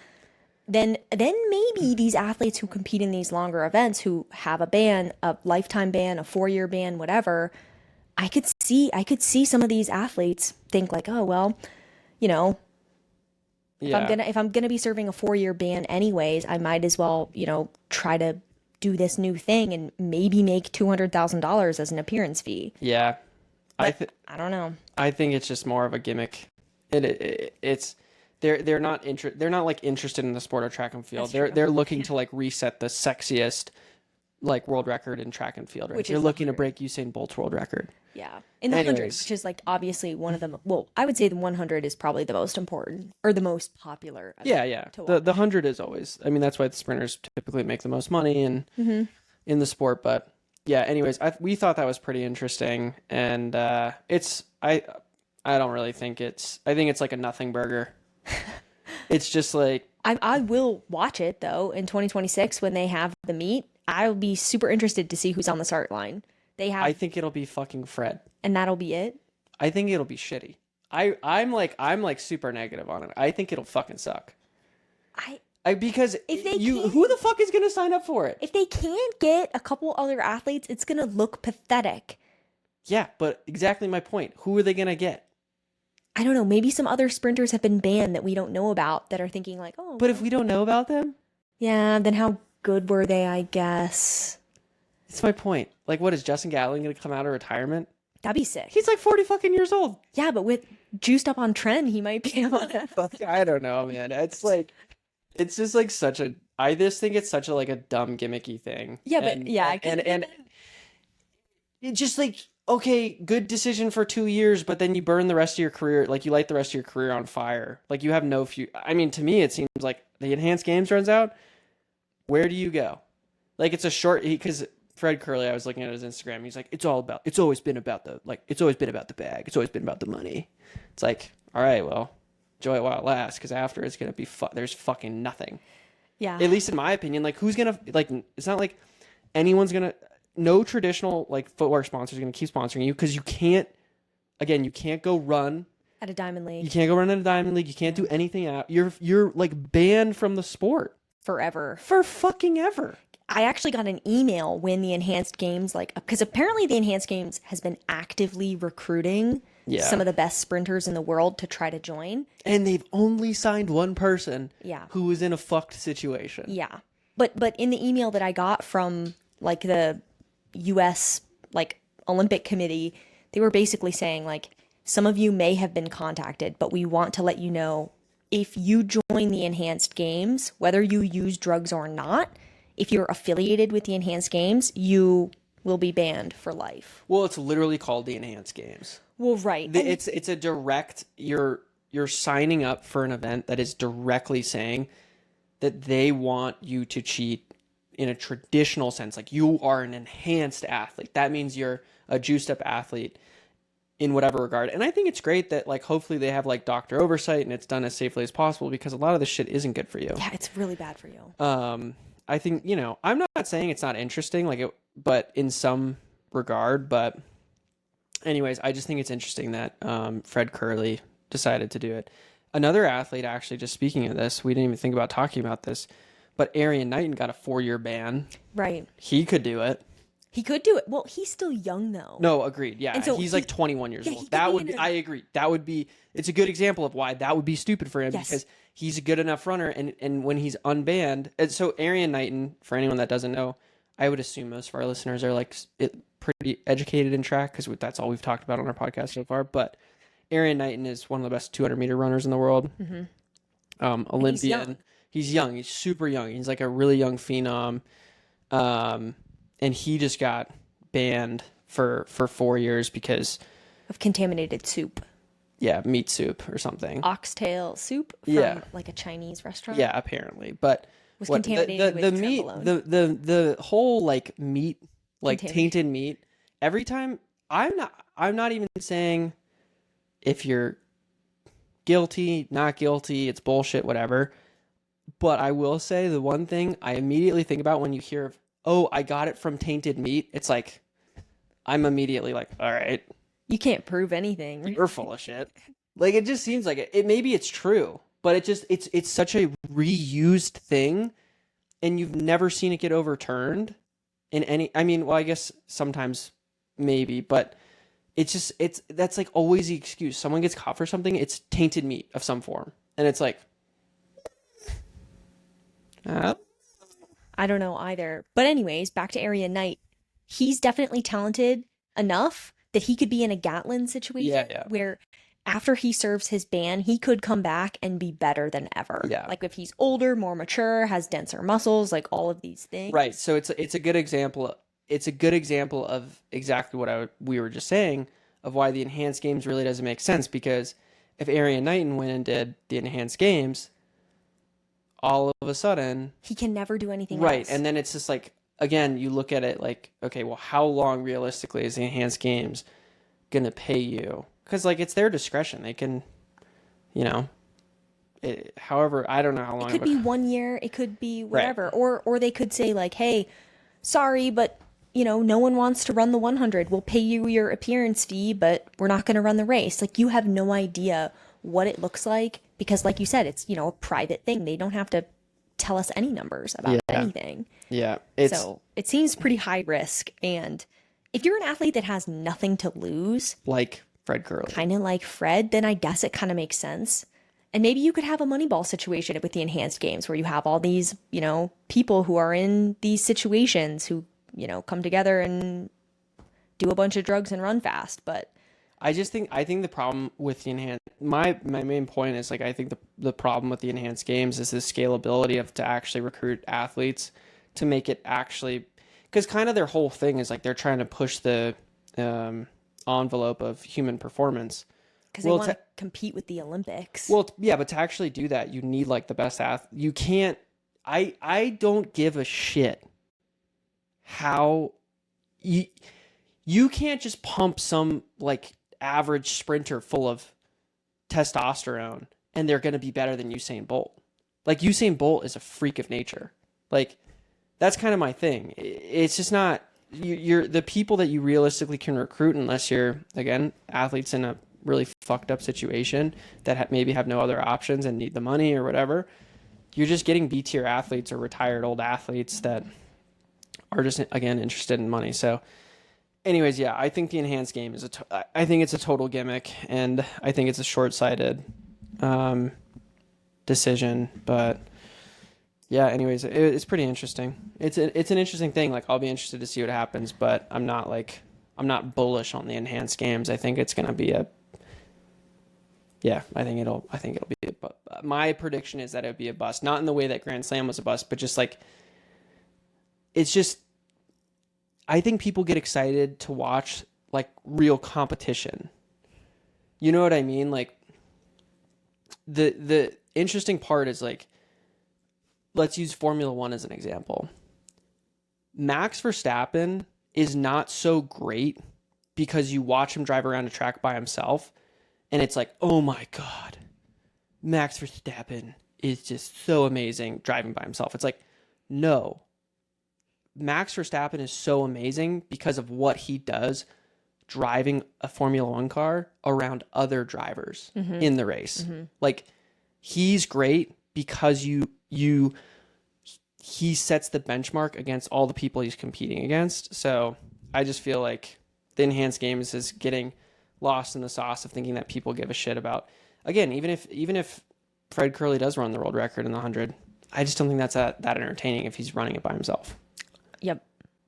then maybe these athletes who compete in these longer events, who have a ban, a lifetime ban, a 4-year ban, whatever, I could see some of these athletes think like, oh, well, you know, if I'm gonna be serving a 4-year ban anyways, I might as well, you know, try to do this new thing and maybe make $200,000 as an appearance fee. Yeah, but I don't know. I think it's just more of a gimmick. It's they're not like interested in the sport of track and field. They're looking to like reset the sexiest like world record in track and field. Right? They're looking to break Usain Bolt's world record. Yeah. In the 100, which is like obviously one of them. Well, I would say the 100 is probably the most important or the most popular. Yeah. The 100 is always, I mean, that's why the sprinters typically make the most money in the sport. But yeah, anyways, we thought that was pretty interesting. And I don't really think I think it's like a nothing burger. It's just like. I will watch it though in 2026 when they have the meet. I'll be super interested to see who's on the start line. I think it'll be fucking Fred. And that'll be it? I think it'll be shitty. I'm like super negative on it. I think it'll fucking suck. Because who the fuck is gonna sign up for it? If they can't get a couple other athletes, it's gonna look pathetic. Yeah, but exactly my point. Who are they gonna get? I don't know. Maybe some other sprinters have been banned that we don't know about that are thinking like, oh. But if we don't know about them? Yeah, then how good were they, I guess? That's my point. Like, what, is Justin Gatlin going to come out of retirement? That'd be sick. He's like 40 fucking years old. Yeah, but with juiced up on Tren, he might be able to. I don't know, man. It's just like I just think it's such a like a dumb gimmicky thing. Yeah, and it just like, okay, good decision for 2 years, but then you burn the rest of your career, like you light the rest of your career on fire. Like you have no future. I mean, to me, it seems like the enhanced games runs out. Where do you go? Like it's a short, because Fred Kerley, I was looking at his Instagram. He's like, it's always been about the bag. It's always been about the money. It's like, all right, well, enjoy it while it lasts, because after it's going to be, there's fucking nothing. Yeah. At least in my opinion, like who's going to, like, it's not like anyone's going to, no traditional like footwear sponsor is going to keep sponsoring you, because you can't go run At a Diamond League. You can't go run at a Diamond League. You can't do anything out. You're like banned from the sport. Forever. For fucking ever. I actually got an email when the Enhanced Games, like, because apparently the Enhanced Games has been actively recruiting some of the best sprinters in the world to try to join. And they've only signed one person who was in a fucked situation. Yeah. But in the email that I got from, like, the U.S., like, Olympic Committee, they were basically saying, like, some of you may have been contacted, but we want to let you know, if you join the Enhanced Games, whether you use drugs or not, if you're affiliated with the Enhanced Games, you will be banned for life. Well, it's literally called the Enhanced Games. Well, right. It's a direct, you're signing up for an event that is directly saying that they want you to cheat in a traditional sense. Like, you are an enhanced athlete. That means you're a juiced up athlete in whatever regard. And I think it's great that, like, hopefully they have, like, doctor oversight and it's done as safely as possible, because a lot of this shit isn't good for you. Yeah, it's really bad for you. I think, I'm not saying it's not interesting, but in some regard, but anyways, I just think it's interesting that Fred Kerley decided to do it. Another athlete, actually, just speaking of this, we didn't even think about talking about this, but Arian Knighton got a 4-year ban. Right. He could do it. He could do it. Well, he's still young, though. No, agreed. Yeah, and so he's like 21 years old. That would be, I agree. That would be, it's a good example of why that would be stupid for him, because he's a good enough runner, and when he's unbanned, and so Arian Knighton, for anyone that doesn't know, I would assume most of our listeners are like pretty educated in track, because that's all we've talked about on our podcast so far. But Arian Knighton is one of the best 200-meter runners in the world. Mm-hmm. Olympian. He's young. He's super young. He's like a really young phenom. And he just got banned for 4 years because of contaminated soup. Yeah, meat soup or something. Oxtail soup from like a Chinese restaurant. Yeah, apparently. But was contaminated with the meat, the whole like meat, like tainted meat. Every time, I'm not even saying if you're guilty, not guilty, it's bullshit, whatever. But I will say the one thing I immediately think about when you hear of, oh, I got it from tainted meat, it's like, I'm immediately like, all right. You can't prove anything. You're full of shit. Like, it just seems like it maybe it's true, but it's such a reused thing, and you've never seen it get overturned in any, I mean, well, I guess sometimes maybe, but that's like always the excuse. Someone gets caught for something, it's tainted meat of some form. And it's like, I don't know either. But anyways, back to Arian Knight. He's definitely talented enough that he could be in a Gatlin situation where after he serves his ban, he could come back and be better than ever. Yeah. Like if he's older, more mature, has denser muscles, like all of these things. Right. So it's a good example. It's a good example of exactly what we were just saying, of why the enhanced games really doesn't make sense, because if Arian Knighton went and did the enhanced games, all of a sudden he can never do anything right else. And then it's just like, again, you look at it like, okay, well, how long realistically is the enhanced games gonna pay you? Because like, it's their discretion. They can, however, I don't know how long it could be 1 year, it could be whatever. Right. Or they could say like, hey, sorry, but no one wants to run the 100. We'll pay you your appearance fee, but we're not going to run the race. Like, you have no idea what it looks like, because like you said, it's, a private thing. They don't have to tell us any numbers about anything. Yeah. So it seems pretty high risk. And if you're an athlete that has nothing to lose, like Fred Kerley, kind of like Fred, then I guess it kind of makes sense. And maybe you could have a Moneyball situation with the enhanced games where you have all these, people who are in these situations who, come together and do a bunch of drugs and run fast. But I think the problem with the enhanced, my main point is like, I think the problem with the enhanced games is the scalability to actually recruit athletes to make it actually, because kind of their whole thing is like they're trying to push the envelope of human performance. Because they want to compete with the Olympics. Well, yeah, but to actually do that, you need like the best athlete. You can't. I don't give a shit how you can't just pump some like average sprinter full of testosterone and they're going to be better than Usain Bolt. Like Usain Bolt is a freak of nature. Like that's kind of my thing. It's just not you're the people that you realistically can recruit unless you're again athletes in a really fucked up situation that maybe have no other options and need the money or whatever. You're just getting B tier athletes or retired old athletes that are just again interested in money. So anyways, yeah, I think the enhanced game is I think it's a total gimmick and I think it's a short-sighted decision, but yeah, anyways, it's pretty interesting. It's an interesting thing. Like I'll be interested to see what happens, but I'm not bullish on the enhanced games. I think it's going to be I think it'll be my prediction is that it would be a bust, not in the way that Grand Slam was a bust, but just like it's just I think people get excited to watch like real competition. You know what I mean? Like the interesting part is like let's use Formula 1 as an example. Max Verstappen is not so great because you watch him drive around a track by himself and it's like, oh my God, Max Verstappen is just so amazing driving by himself. It's like, no, Max Verstappen is so amazing because of what he does driving a Formula 1 car around other drivers in the race. Like he's great because he sets the benchmark against all the people he's competing against. So I just feel like the enhanced games is getting lost in the sauce of thinking that people give a shit about. Again, even if Fred Kerley does run the world record in the 100, I just don't think that's that entertaining if he's running it by himself. Yep.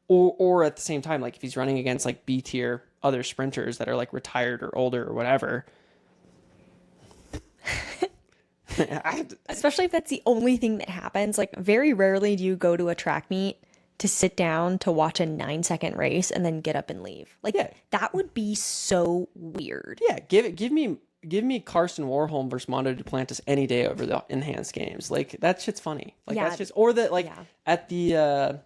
Or at the same time, like if he's running against like B tier other sprinters that are like retired or older or whatever. Especially if that's the only thing that happens. Like very rarely do you go to a track meet to sit down to watch a 9-second race and then get up and leave. Like that would be so weird. Yeah, give me Carson Warholm versus Mondo Duplantis any day over the enhanced games. Like that shit's funny. Like that's just or the like at the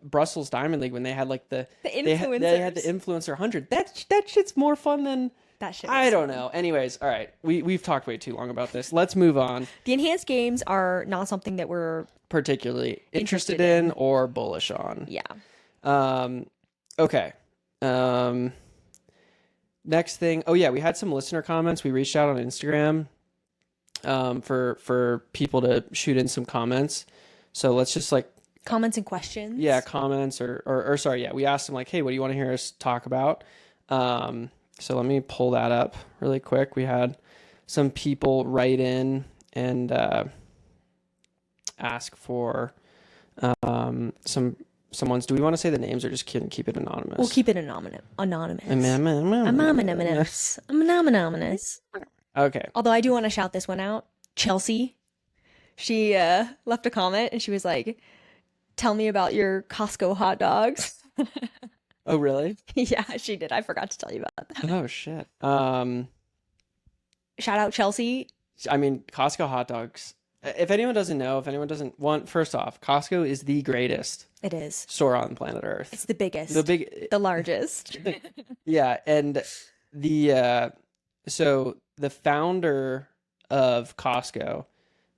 Brussels Diamond League when they had like the influencers. They had the influencer 100. That shit's more fun than that shit. I don't know. Anyways, all right. We've talked way too long about this. Let's move on. The enhanced games are not something that we're particularly interested in or bullish on. Yeah. Okay. Next thing. Oh yeah, we had some listener comments. We reached out on Instagram for people to shoot in some comments. So let's just like comments and questions. Yeah, comments or sorry, yeah. We asked them like, hey, what do you want to hear us talk about? So let me pull that up really quick. We had some people write in and ask for someone's. Do we want to say the names or just keep it anonymous? We'll keep it anonymous. Anonymous. Okay. Although I do want to shout this one out. Chelsea, she left a comment and she was like, "Tell me about your Costco hot dogs." Oh, really? Yeah, she did. I forgot to tell you about that. Oh, shit. Shout out Chelsea. I mean, Costco hot dogs. If anyone doesn't know, if anyone doesn't want, first off, Costco is the greatest. It is. Store on planet Earth. It's the biggest. The largest. Yeah, and so the founder of Costco,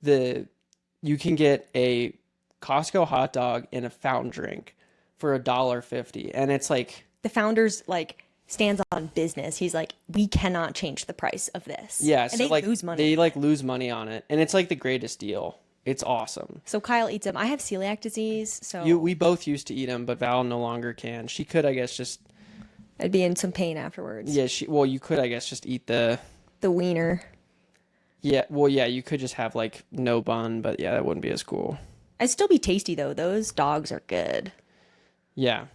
you can get a Costco hot dog and a fountain drink for $1.50, and it's like the founder's like stands on business. He's like, we cannot change the price of this. Yeah, and so they like lose money. They like lose money on it, and it's like the greatest deal. It's awesome. So Kyle eats them. I have celiac disease, so we both used to eat them, but Val no longer can. She could, I guess, just. I'd be in some pain afterwards. Yeah, you could, I guess, just eat the wiener. Yeah, well, yeah, you could just have like no bun, but yeah, that wouldn't be as cool. It'd still be tasty though. Those dogs are good. Yeah.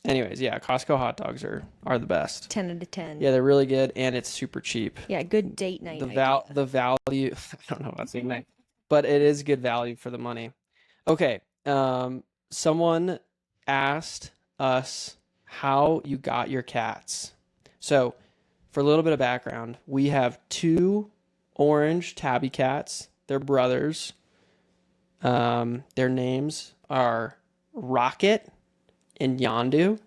Anyways, yeah, Costco hot dogs are the best. 10 out of 10. Yeah, they're really good, and it's super cheap. Yeah, good date night. The value. I don't know about date night, but it is good value for the money. Okay. Someone asked us how you got your cats. So for a little bit of background, we have 2 orange tabby cats. They're brothers. Their names are Rocket and Yondu.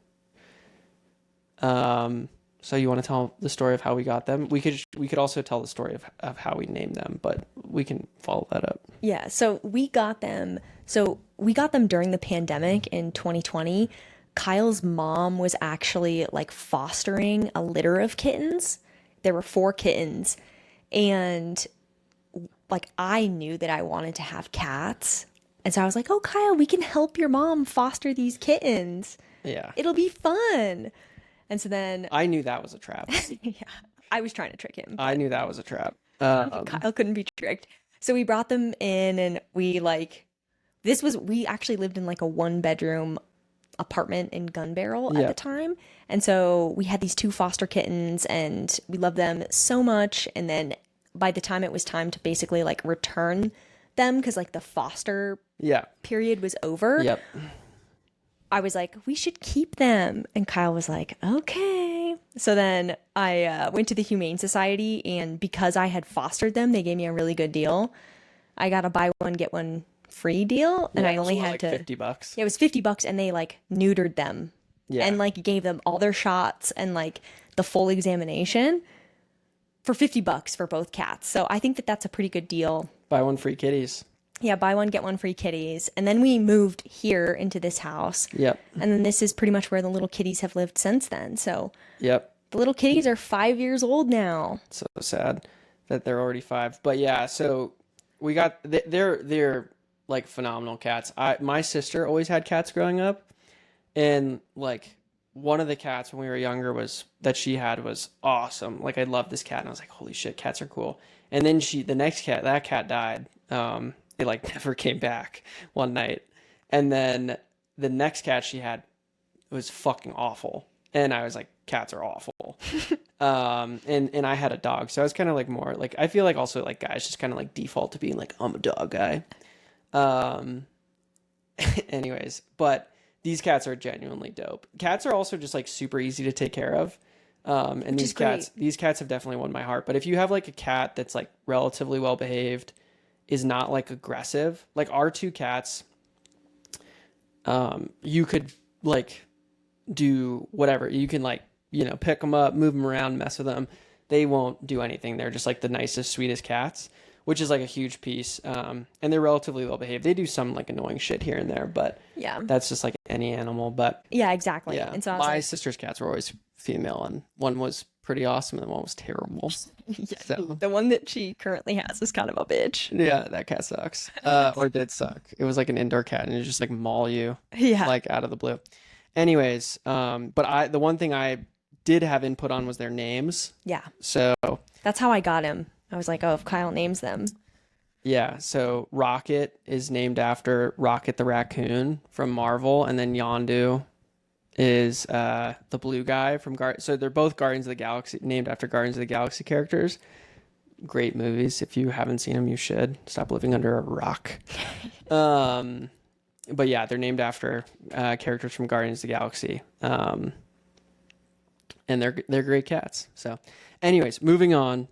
So you want to tell the story of how we got them? We could also tell the story of how we named them, but we can follow that up. Yeah, so we got them. So we got them during the pandemic in 2020. Kyle's mom was actually like fostering a litter of kittens. There were 4 kittens, and like I knew that I wanted to have cats. And so I was like, "Oh, Kyle, we can help your mom foster these kittens. Yeah. It'll be fun." And so then I knew that was a trap. yeah, I was trying to trick him. I knew that was a trap. Kyle couldn't be tricked. So we brought them in, and we actually lived in like a 1-bedroom apartment in Gun Barrel at the time. And so we had these 2 foster kittens, and we loved them so much. And then by the time it was time to basically like return them, because like the foster period was over. Yep. I was like, we should keep them. And Kyle was like, okay. So then I went to the Humane Society, and because I had fostered them, they gave me a really good deal. I got a buy one, get one free deal. And I only had like to $50. Yeah, it was $50, and they like neutered them and like gave them all their shots and like the full examination for $50 for both cats. So I think that that's a pretty good deal. Buy one free kitties. Yeah, buy one, get one free kitties. And then we moved here into this house. Yep. And then this is pretty much where the little kitties have lived since then. So Yep. the little kitties are 5 years old now. So sad that they're already 5. But yeah, so we got they're like phenomenal cats. My sister always had cats growing up, and like one of the cats when we were younger was awesome. Like I loved this cat, and I was like, holy shit, cats are cool. And then that cat died. It like never came back one night. And then the next cat she had was fucking awful. And I was like, cats are awful. And I had a dog. So I was kind of like more like, I feel like also like guys just kind of like default to being like, I'm a dog guy. Anyways, but these cats are genuinely dope. Cats are also just like super easy to take care of. And these cats have definitely won my heart. But if you have like a cat that's like relatively well behaved, is not like aggressive, like our 2 cats, you could like do whatever. You can like, pick them up, move them around, mess with them. They won't do anything. They're just like the nicest, sweetest cats, which is like a huge piece. And they're relatively well behaved. They do some like annoying shit here and there, but that's just like any animal. But yeah, exactly. Yeah. And so my sister's cats were always female, and one was pretty awesome and one was terrible. Yeah, so. The one that she currently has is kind of a bitch. Yeah, that cat sucks. Or did suck. It was like an indoor cat, and it just like maul you like out of the blue. Anyways, but the one thing I did have input on was their names. Yeah. So that's how I got him. I was like, oh, if Kyle names them. Yeah, so Rocket is named after Rocket the Raccoon from Marvel, and then Yondu is the blue guy from so they're both Guardians of the Galaxy, named after Guardians of the Galaxy characters. Great movies. If you haven't seen them, you should. Stop living under a rock. But yeah, they're named after characters from Guardians of the Galaxy. And they're great cats. So anyways, moving on.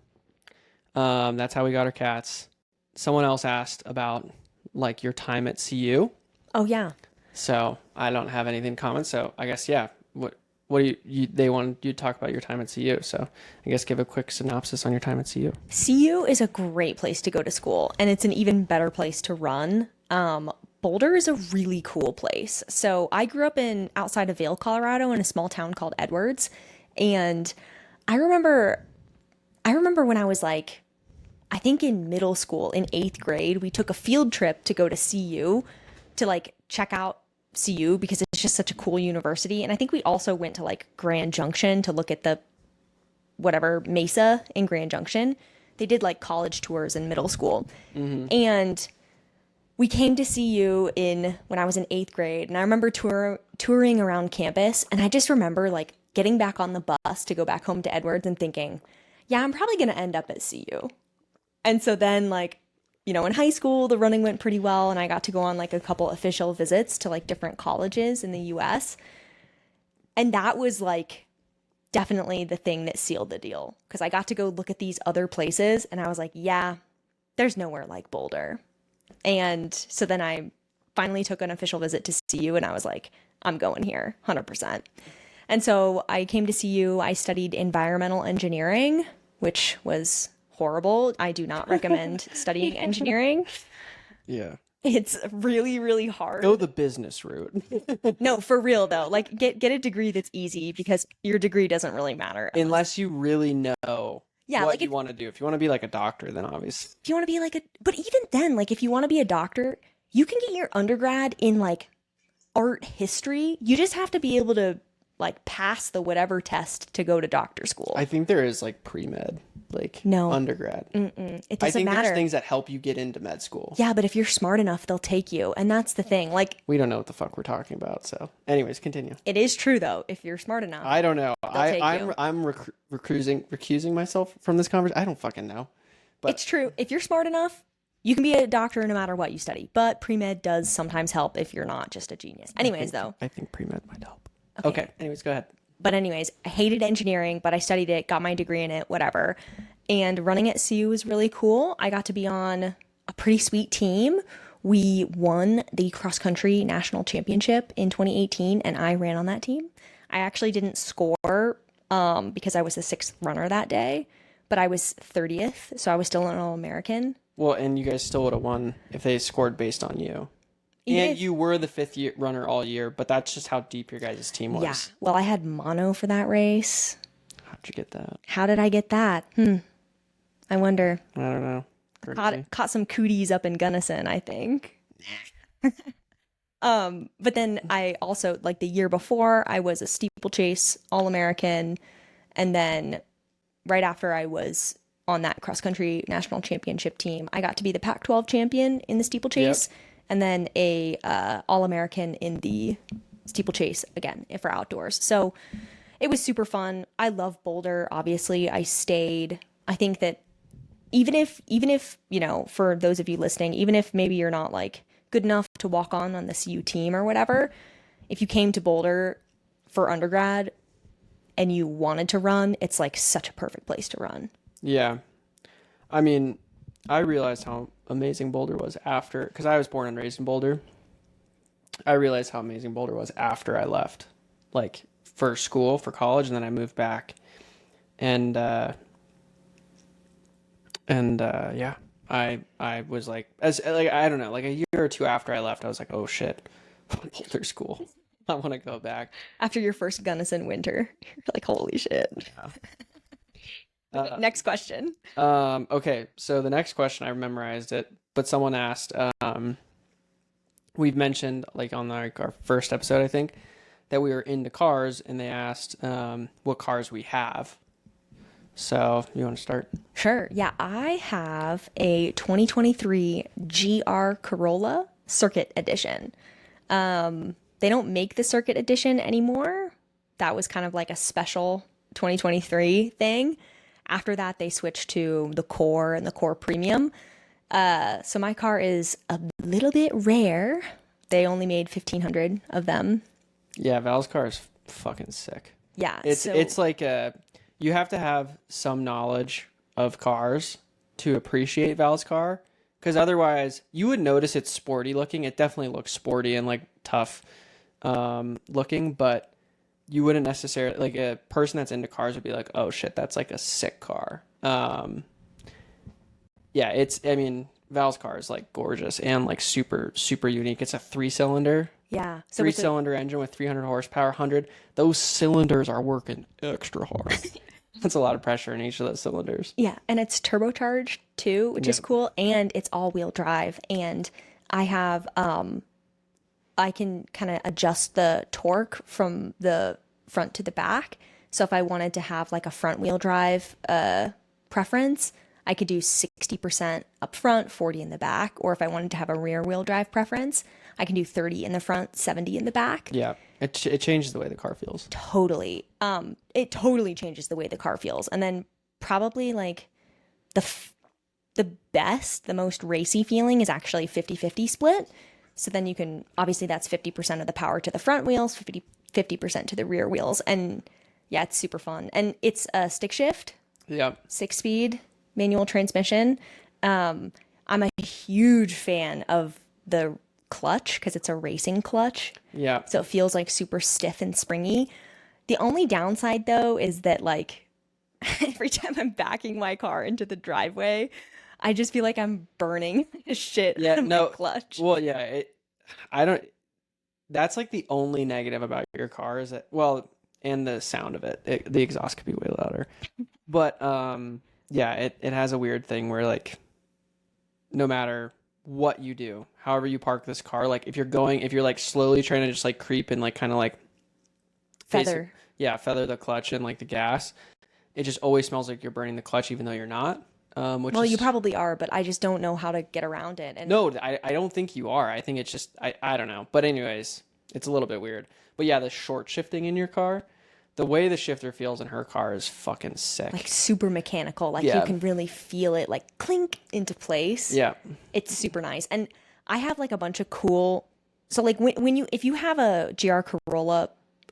That's how we got our cats. Someone else asked about like your time at CU. Oh yeah. So I don't have anything to comment. So I guess, yeah, what do they wanted you to talk about your time at CU. So I guess give a quick synopsis on your time at CU. CU is a great place to go to school, and it's an even better place to run. Boulder is a really cool place. So I grew up outside of Vail, Colorado, in a small town called Edwards. And I remember when I was like, I think in middle school, in 8th grade, we took a field trip to go to CU to like check out CU because it's just such a cool university. And I think we also went to like Grand Junction to look at the Mesa in Grand Junction. They did like college tours in middle school. Mm-hmm. And we came to CU when I was in 8th grade. And I remember touring around campus. And I just remember like getting back on the bus to go back home to Edwards and thinking, yeah, I'm probably going to end up at CU. And so then like, in high school, the running went pretty well, and I got to go on like a couple official visits to like different colleges in the US. And that was like definitely the thing that sealed the deal, because I got to go look at these other places and I was like, yeah, there's nowhere like Boulder. And so then I finally took an official visit to CU and I was like, I'm going here 100%. And so I came to CU. I studied environmental engineering, which was horrible. I do not recommend studying engineering. Yeah. It's really, really hard. Go the business route. No, for real though. Like get a degree that's easy, because your degree doesn't really matter Unless you really know Yeah, what like you want to do. If you want to be like a doctor, then obviously. if you want to be like but even then, like if you want to be a doctor, you can get your undergrad in like art history. You just have to be able to like pass the whatever test to go to doctor school. I think there is like pre-med, like No. undergrad. It I doesn't think matter. there's things that help you get into med school. Yeah, but if you're smart enough, they'll take you. And that's the thing. Like, We don't know what the fuck we're talking about. So, anyways, continue. it is true though. If you're smart enough. I don't know. take I'm you. I'm recusing myself from this conversation. I don't fucking know. But It's true. If you're smart enough, you can be a doctor no matter what you study. But pre-med does sometimes help if you're not just a genius. Anyways, though. I think pre-med might help. Okay. Anyways, go ahead. But anyways, I hated engineering, but I studied it, got my degree in it, whatever. And running at CU was really cool. I got to be on a pretty sweet team. We won the cross country national championship in 2018, and I ran on that team. I actually didn't score because I was the sixth runner that day, but I was 30th, so I was still an All-American. Well, and you guys still would have won if they scored based on you. Even And if- you were the fifth runner all year, but that's just how deep your guys' team was. Yeah. Well, I had mono for that race. How'd you get that? How did I get that? I wonder. I don't know. Crazy. Caught some cooties up in Gunnison, I think. But then I also, like the year before, I was a steeplechase All-American. And then right after I was on that cross-country national championship team, I got to be the Pac-12 champion in the steeplechase. And then a All-American in the steeplechase again for outdoors. So it was super fun. I love Boulder. Obviously, I stayed. I think that even if, you know, for those of you listening, even if maybe you're not like good enough to walk on the CU team or whatever, if you came to Boulder for undergrad and you wanted to run, it's like such a perfect place to run. Yeah. I mean, I realized how amazing Boulder was after, because I was born and raised in Boulder. I realized how amazing Boulder was after I left, like for school, for college, and then I moved back. And yeah, I was like, I don't know, like a year or two after I left, I was like, oh shit, Boulder school. I want to go back. After your first Gunnison winter, you're like, holy shit. Okay, next question. Okay, so the next question, I memorized it, but someone asked, we've mentioned like on like our first episode, I think, that we were into cars, and they asked what cars we have. So you want to start? Sure. Yeah, I have a 2023 GR Corolla Circuit Edition. They don't make the Circuit Edition anymore. That was kind of like a special 2023 thing. After that, they switched to the Core and the Core Premium. So my car is a little bit rare. They only made 1,500 of them. Yeah, Val's car is fucking sick. Yeah. It's like you have to have some knowledge of cars to appreciate Val's car, because otherwise you would notice it's sporty looking. It definitely looks sporty and like tough looking, but you wouldn't necessarily, like a person that's into cars would be like, oh shit, that's like a sick car. Yeah, I mean, Val's car is like gorgeous and like super, super unique. It's a 3-cylinder. Yeah. So Three-cylinder engine with 300 horsepower, 100. Those cylinders are working extra hard. That's a lot of pressure in each of those cylinders. Yeah, and it's turbocharged too, which is cool, and it's all-wheel drive. And I have I can kind of adjust the torque from the front to the back. So if I wanted to have like a front-wheel drive preference, I could do 60% up front, 40 in the back. Or if I wanted to have a rear-wheel drive preference, I can do 30 in the front, 70 in the back. Yeah, it changes the way the car feels. Totally. It totally changes the way the car feels. And then probably like the best, the most racy feeling is actually 50-50 split. So then you can, obviously that's 50% of the power to the front wheels, 50% to the rear wheels. And yeah, it's super fun. And it's a stick shift, Yeah. 6-speed manual transmission. I'm a huge fan of the clutch because it's a racing clutch. Yeah. So it feels like super stiff and springy. The only downside though is that like every time I'm backing my car into the driveway, I just feel like I'm burning the shit Yeah. out of No. my clutch. Well, yeah. I don't. That's like the only negative about your car is that, well, and the sound of it. The exhaust could be way louder. But yeah, it has a weird thing where like no matter what you do, however you park this car, like if you're like slowly trying to just like creep and like kind of like Feather. feather the clutch and like the gas, it just always smells like you're burning the clutch even though you're not. Which Well, is, you probably are, but I just don't know how to get around it. And no, I don't think you are. I think it's just I don't know. But anyways, it's a little bit weird. But yeah, the short shifting in your car, the way the shifter feels in her car is fucking sick. like super mechanical, like you Yeah. can really feel it like clink into place. Yeah. It's super nice. And I have like a bunch of cool, so like if you have a GR Corolla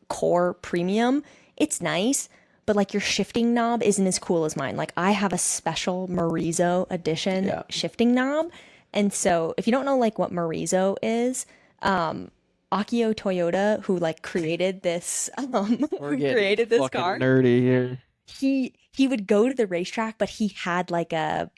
Core Premium, it's nice, but like your shifting knob isn't as cool as mine. Like I have a special Marizo edition Yeah. shifting knob. And so if you don't know like what Marizo is, Akio Toyota, who like created this We're getting fucking car, nerdy here. he would go to the racetrack, but he had like a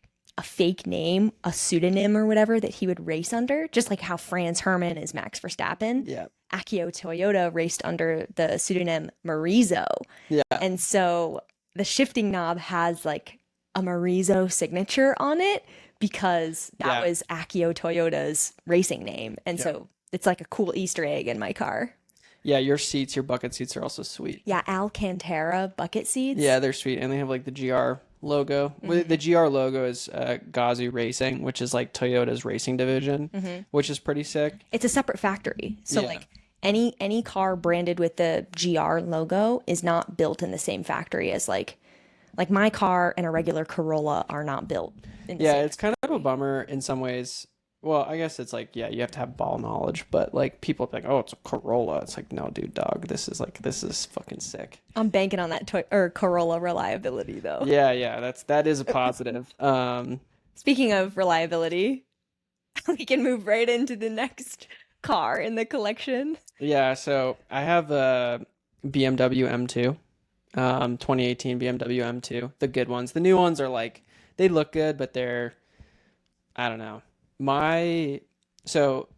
fake name, a pseudonym or whatever that he would race under, just like how Franz Hermann is Max Verstappen. Yeah. Akio Toyota raced under the pseudonym Marizo. Yeah. And so the shifting knob has like a Marizo signature on it because that Yeah. was Akio Toyota's racing name. And so it's like a cool Easter egg in my car. Yeah, your bucket seats are also sweet. Yeah, Alcantara bucket seats. Yeah, they're sweet. And they have like the GR logo. The GR logo is Gazoo Racing, which is like Toyota's racing division, which is pretty sick. It's a separate factory. So Yeah. like any car branded with the GR logo is not built in the same factory as like my car and a regular Corolla are not built in the Yeah, same. it's kind of a bummer in some ways. Well, I guess it's like, yeah, you have to have ball knowledge, but like people think, oh, it's a Corolla. It's like, no, dude, dog, this is fucking sick. I'm banking on that Corolla reliability though. Yeah, that is a positive. Speaking of reliability, we can move right into the next car in the collection. Yeah, so I have a BMW M2, 2018 BMW M2, the good ones. The new ones are like, they look good, but I don't know. The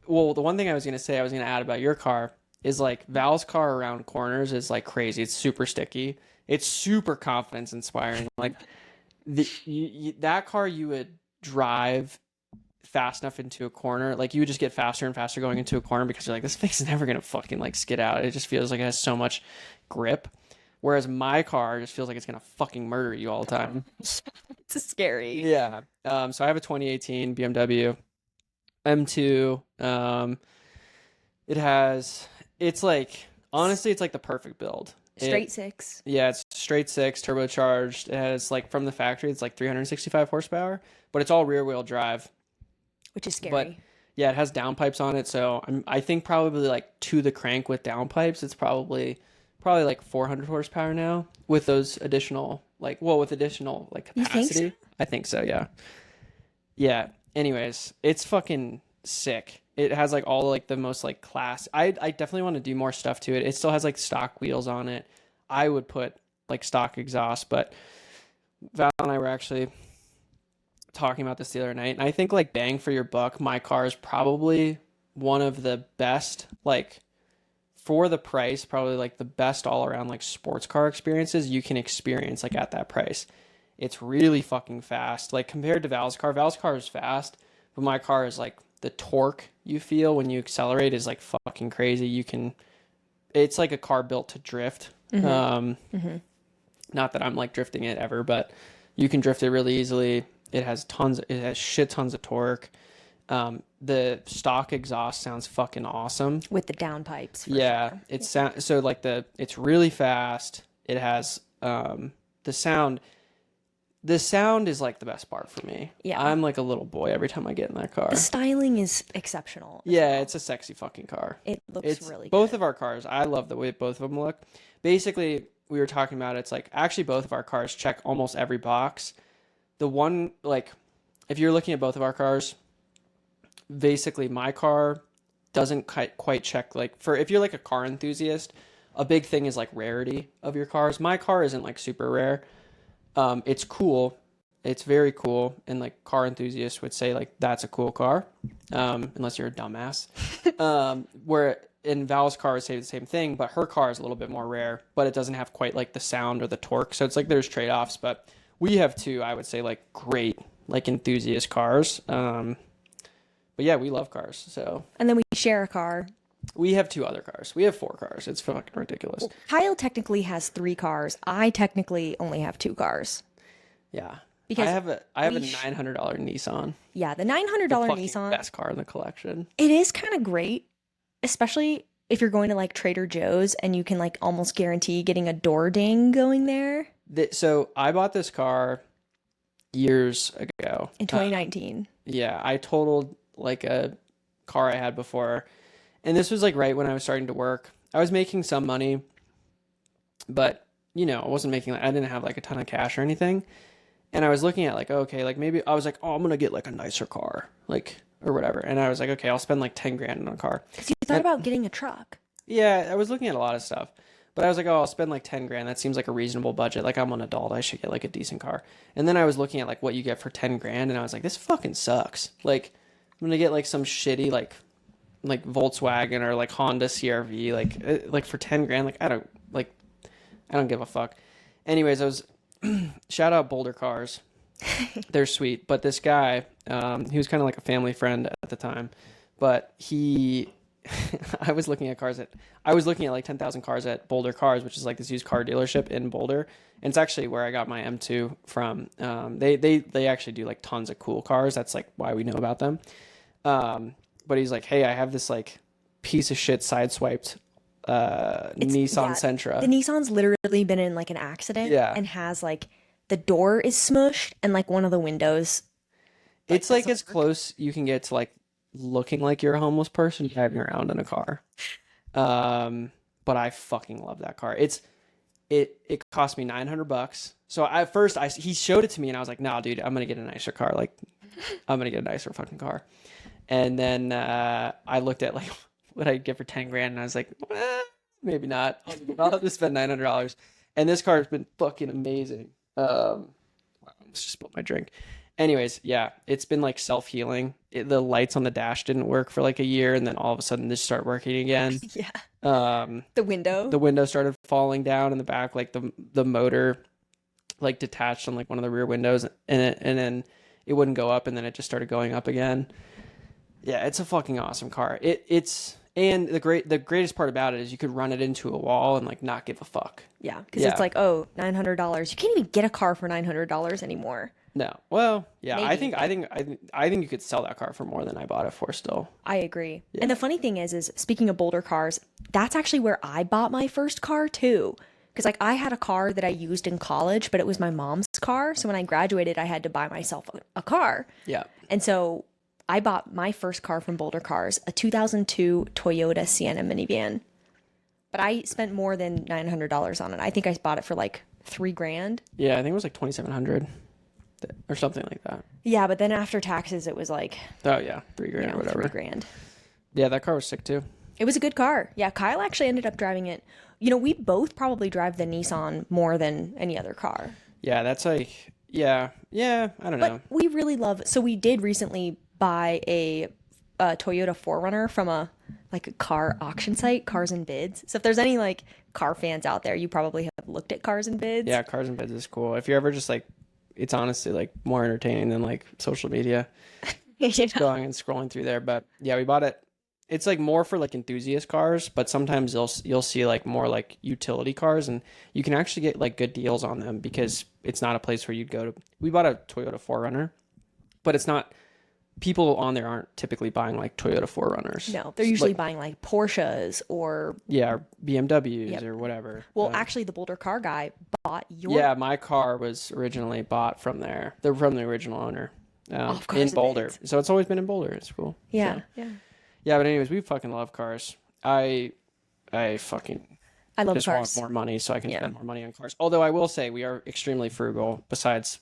one thing I was going to add about your car is like Val's car around corners is like crazy. It's super sticky. It's super confidence inspiring. Like that car you would drive fast enough into a corner, like you would just get faster and faster going into a corner because you're like, this thing's never gonna fucking like skid out. It just feels like it has so much grip. Whereas my car just feels like it's gonna fucking murder you all the time. It's scary. Yeah. So I have a 2018 BMW M2. It's like, honestly, it's like the perfect build. Straight six. Yeah, it's straight six, turbocharged. It has like from the factory, it's like 365 horsepower, but it's all rear wheel drive. Which is scary. But yeah, it has downpipes on it, so I think probably like to the crank with downpipes, it's probably like 400 horsepower now with those additional like capacity. You think so? I think so, yeah. Yeah. Anyways, it's fucking sick. It has like all like the most like class. I definitely want to do more stuff to it. It still has like stock wheels on it. I would put like stock exhaust, but Val and I were actually talking about this the other night, and I think like bang for your buck, my car is probably one of the best, like for the price, probably like the best all around like sports car experiences you can experience like at that price. It's really fucking fast. Like compared to Val's car is fast, but my car is like the torque you feel when you accelerate is like fucking crazy. It's like a car built to drift. Not that I'm like drifting it ever, but you can drift it really easily. It has shit tons of torque. The stock exhaust sounds fucking awesome with the downpipes. Yeah, it's really fast. It has the sound. The sound is like the best part for me. Yeah. I'm like a little boy every time I get in that car. The styling is exceptional. Yeah, it's a sexy fucking car. It looks really good. Both of our cars, I love the way both of them look. Basically, we were talking about it's like actually both of our cars check almost every box. The one, like, if you're looking at both of our cars, basically my car doesn't quite check, like, for if you're like a car enthusiast, a big thing is like rarity of your cars. My car isn't like super rare. It's cool. It's very cool. And like car enthusiasts would say like, that's a cool car. Unless you're a dumbass. Where in Val's car would say the same thing, but her car is a little bit more rare, but it doesn't have quite like the sound or the torque. So it's like, there's trade-offs, but we have two, I would say, like great, like enthusiast cars. But yeah, we love cars. So. And then we share a car. We have two other cars. We have 4 cars. It's fucking ridiculous. Well, Kyle technically has 3 cars. I technically only have 2 cars. Yeah. Because I have a $900 Nissan. Yeah, the $900 Nissan. Best car in the collection. It is kind of great, especially if you're going to like Trader Joe's and you can like almost guarantee getting a door ding going there. So I bought this car years ago. In 2019. Yeah, I totaled like a car I had before. And this was like right when I was starting to work. I was making some money, but you know, I wasn't making, I didn't have like a ton of cash or anything. And I was looking at like, okay, like maybe I was like, oh, I'm going to get like a nicer car, like, or whatever. And I was like, okay, I'll spend like 10 grand on a car. Because you thought about getting a truck. Yeah, I was looking at a lot of stuff, but I was like, oh, I'll spend like 10 grand. That seems like a reasonable budget. Like I'm an adult. I should get like a decent car. And then I was looking at like what you get for 10 grand. And I was like, this fucking sucks. Like I'm going to get like some shitty, like Volkswagen or like Honda CRV, like for 10 grand. Like I don't give a fuck. Anyways, I was shout out Boulder Cars. They're sweet. But this guy, he was kind of like a family friend at the time, but I was looking at like 10,000 cars at Boulder Cars, which is like this used car dealership in Boulder. And it's actually where I got my M2 from. They actually do like tons of cool cars. That's like why we know about them. But he's like, hey, I have this like piece of shit sideswiped Nissan Sentra. The Nissan's literally been in like an accident and has like the door is smushed and like one of the windows. It's like as close you can get to like looking like you're a homeless person driving around in a car. But I fucking love that car. It cost me $900. So at first he showed it to me and I was like, nah, dude, I'm gonna get a nicer car. Like I'm gonna get a nicer fucking car. And then I looked at like what I'd get for 10 grand and I was like, maybe not. I'll have to spend $900. And this car has been fucking amazing. Wow, let's just spill my drink. Anyways, yeah, it's been like self-healing. The lights on the dash didn't work for like a year and then all of a sudden they start working again. Yeah. The window started falling down in the back, like the motor like detached on like one of the rear windows and then it wouldn't go up and then it just started going up again. Yeah, it's a fucking awesome car. And the greatest part about it is you could run it into a wall and like not give a fuck. Yeah, because it's like, oh, $900. You can't even get a car for $900 anymore. No. Well, yeah, Maybe. I think you could sell that car for more than I bought it for still. I agree. Yeah. And the funny thing is speaking of Boulder Cars, that's actually where I bought my first car too. Because like I had a car that I used in college, but it was my mom's car. So when I graduated, I had to buy myself a car. Yeah. And so I bought my first car from Boulder Cars, a 2002 Toyota Sienna minivan. But I spent more than $900 on it. I think I bought it for like $3 grand. Yeah, I think it was like $2,700 or something like that. Yeah, but then after taxes, it was like, oh yeah, $3 grand or whatever. $3 grand. Yeah, that car was sick too. It was a good car. Yeah, Kyle actually ended up driving it. You know, we both probably drive the Nissan more than any other car. Yeah, that's like, yeah, I don't know. We really love, so we did recently buy a Toyota 4Runner from a car auction site, Cars and Bids. So if there's any like car fans out there, you probably have looked at Cars and Bids. Yeah, Cars and Bids is cool. If you're ever just like, it's honestly like more entertaining than like social media. Going and scrolling through there. But yeah, we bought it. It's like more for like enthusiast cars, but sometimes you'll see like more like utility cars and you can actually get like good deals on them because it's not a place where you'd go to. We bought a Toyota 4Runner, but it's not people on there aren't typically buying like Toyota 4Runners. No, they're usually buying like Porsches or or BMWs or whatever. Well, actually, the Boulder car guy bought your. Yeah, my car was originally bought from there. They're from the original owner Of course in it Boulder. is. So it's always been in Boulder. It's cool. Yeah, So, yeah. yeah, but anyways, we fucking love cars. I fucking I love just cars. want more money so I can spend more money on cars. Although I will say we are extremely frugal besides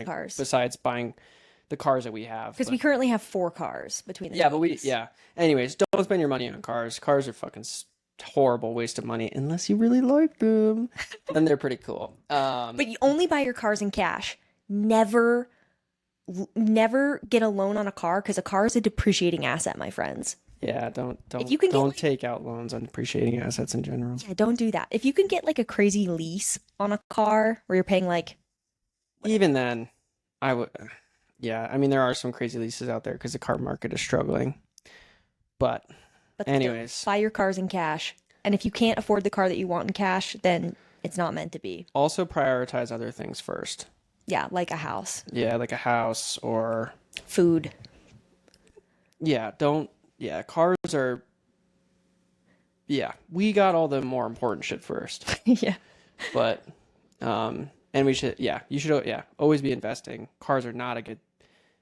Cars. Besides buying the cars that we have. Because we currently have 4 cars between the Yeah, two but of us. Anyways, don't spend your money on cars. Cars are fucking horrible waste of money unless you really like them. And they're pretty cool. But you only buy your cars in cash. Never get a loan on a car because a car is a depreciating asset, my friends. Yeah, don't If you can don't take out loans on depreciating assets in general. Yeah, don't do that. If you can get like a crazy lease on a car where you're paying like Even then, I would. Yeah, I mean there are some crazy leases out there because the car market is struggling. But still, anyways, buy your cars in cash. And if you can't afford the car that you want in cash, then it's not meant to be. also prioritize other things first. Yeah, like a house, Yeah, like a house or food. cars are. Yeah, we got all the more important shit first. Yeah. But and you should always be investing. Cars are not a good.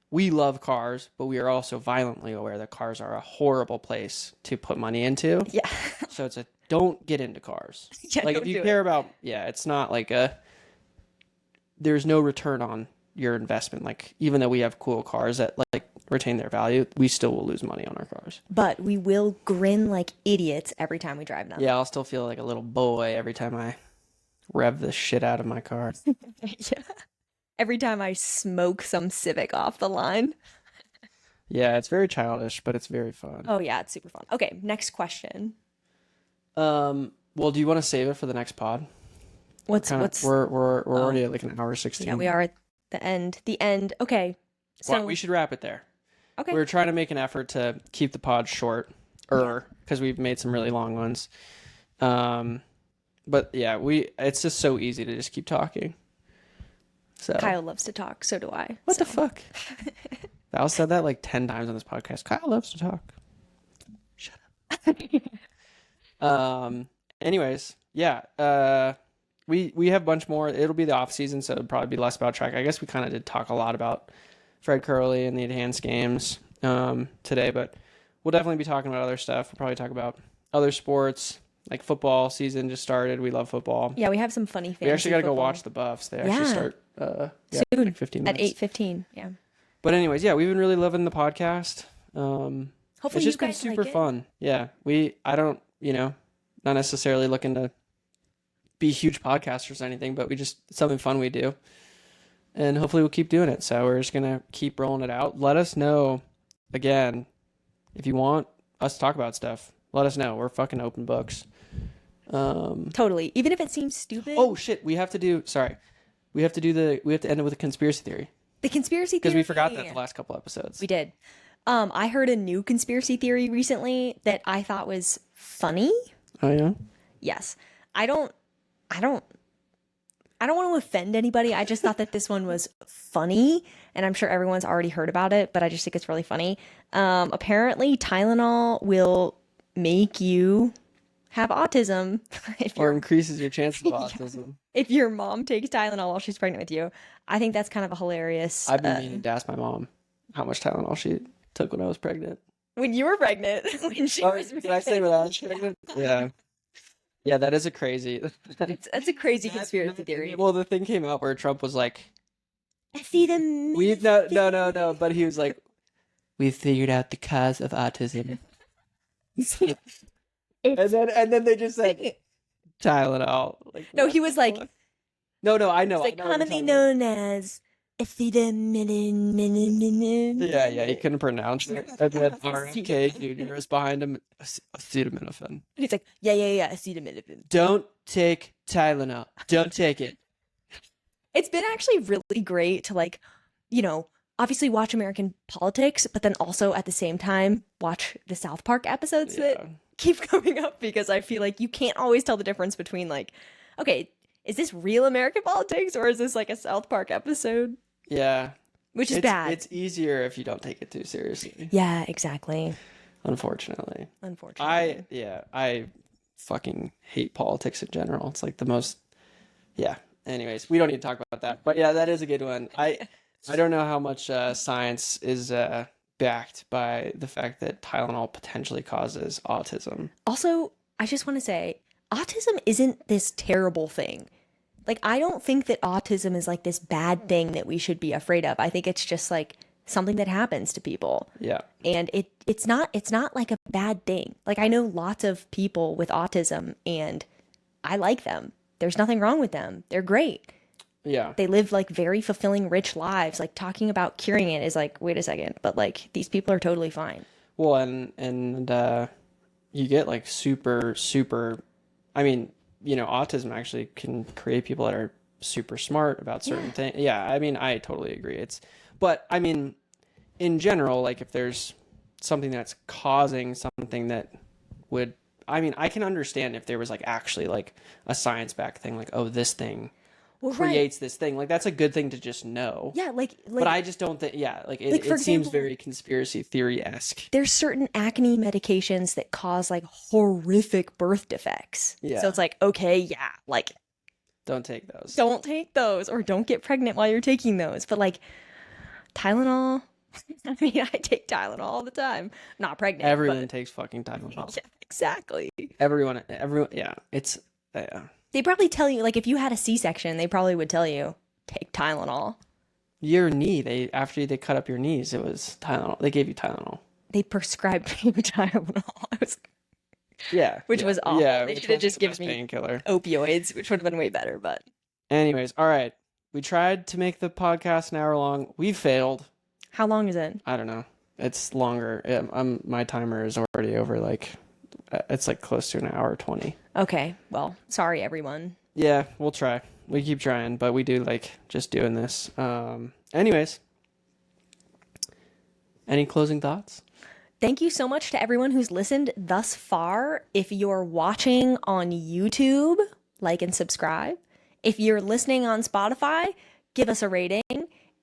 We love cars, but we are also violently aware that cars are a horrible place to put money into. Yeah. So don't get into cars. Yeah, like don't if you do care it. about, it's not like there's no return on your investment. Like even though we have cool cars that like retain their value, we still will lose money on our cars. But we will grin like idiots every time we drive them. Yeah, I'll still feel like a little boy every time I rev the shit out of my car. Yeah. Every time I smoke some Civic off the line. Yeah, it's very childish, but it's very fun. Oh yeah, it's super fun. Okay, next question. Well, do you want to save it for the next pod? What's We're already at like an hour 16. Yeah, we are at the end. The end. Okay. So Well, we should wrap it there. okay. We're trying to make an effort to keep the pod short, because we've made some really long ones. But yeah, it's just so easy to just keep talking. So Kyle loves to talk, so do I. what the fuck? Val said that like 10 times on this podcast. Kyle loves to talk. Shut up. Anyways, yeah. We have a bunch more. It'll be the off season, so it'll probably be less about track. I guess we kind of did talk a lot about Fred Kerley and the enhanced games today, but we'll definitely be talking about other stuff. We'll probably talk about other sports. Like football season just started. We love football. Yeah, we have some funny fantasy We actually got to go football. watch the Buffs. They actually start soon like 15 at minutes. 8:15. Yeah. But anyways, yeah, we've been really loving the podcast. Hopefully It's you just been guys super like it. fun. Yeah, I don't, not necessarily looking to be huge podcasters or anything, but it's something fun we do. And hopefully we'll keep doing it. So we're just going to keep rolling it out. Let us know, again, if you want us to talk about stuff, let us know. We're fucking open books. Totally. Even if it seems stupid. Oh shit, we have to end it with a conspiracy theory. The conspiracy theory. Because we forgot that the last couple episodes. We did. I heard a new conspiracy theory recently that I thought was funny. Oh yeah? Yes. I don't want to offend anybody. I just thought that this one was funny, and I'm sure everyone's already heard about it, but I just think it's really funny. Apparently Tylenol will make you have autism Or increases your chance of autism. if your mom takes Tylenol while she's pregnant with you. I think that's kind of a hilarious. I've been meaning to ask my mom how much Tylenol she took when I was pregnant. When you were pregnant, when she was Did I say when I was pregnant? Yeah. Yeah, that is a crazy. That's a crazy conspiracy theory. Well, the thing came out where Trump was like, Acetaminophen. no, but he was like, we figured out the cause of autism. and then they just said Tylenol. Like, No, what he was the like, fuck? No, I know. it's like I know what you're commonly talking known as acetaminophen. about. Yeah, he couldn't pronounce it. And then RFK Jr. was behind him. Acetaminophen. He's like, yeah, acetaminophen. Don't take Tylenol. Don't take it. It's been actually really great to like, obviously watch American politics, but then also at the same time watch the South Park episodes that keep coming up, because I feel like you can't always tell the difference between like, okay, is this real American politics or is this like a South Park episode? Yeah. which is bad. It's easier if you don't take it too seriously. Yeah, exactly. Unfortunately. Unfortunately. I fucking hate politics in general. It's like the most, yeah. Anyways, we don't need to talk about that. But yeah, that is a good one. I don't know how much science is backed by the fact that Tylenol potentially causes autism. Also, I just want to say, autism isn't this terrible thing. Like, I don't think that autism is like this bad thing that we should be afraid of. I think it's just like something that happens to people. Yeah. And it's not like a bad thing. Like, I know lots of people with autism and I like them. There's nothing wrong with them. They're great. Yeah. They live like very fulfilling, rich lives. Like, talking about curing it is like, wait a second, but like these people are totally fine. Well, and you get like super, I mean, autism actually can create people that are super smart about certain things. Yeah, I mean, I totally agree. But I mean, in general, like if there's something that's causing something that would, I mean, I can understand if there was like actually like a science-backed thing, like, oh, this thing creates this thing. Like, that's a good thing to just know. Yeah, like but I just don't think, like it example, seems very conspiracy theory-esque. There's certain acne medications that cause like horrific birth defects. Yeah. So it's like, okay, yeah, like don't take those. Don't take those, or don't get pregnant while you're taking those. But like Tylenol, I mean, I take Tylenol all the time. Not pregnant. Everyone takes fucking Tylenol. Yeah, exactly. Everyone, yeah. It's, They probably tell you, like, if you had a C-section, they probably would tell you, take Tylenol. Your knee, after they cut up your knees, it was Tylenol. They gave you Tylenol. They prescribed me Tylenol. Which was awful. Yeah, they should have just given me painkiller opioids, which would have been way better. But anyways, all right. We tried to make the podcast an hour long. We failed. How long is it? I don't know. It's longer. My timer is already over. Like, it's like close to an hour 20. Okay. Well, sorry, everyone. Yeah, we'll try. We keep trying, but we do like just doing this. Anyways, any closing thoughts? Thank you so much to everyone who's listened thus far. If you're watching on YouTube, like and subscribe. If you're listening on Spotify, give us a rating.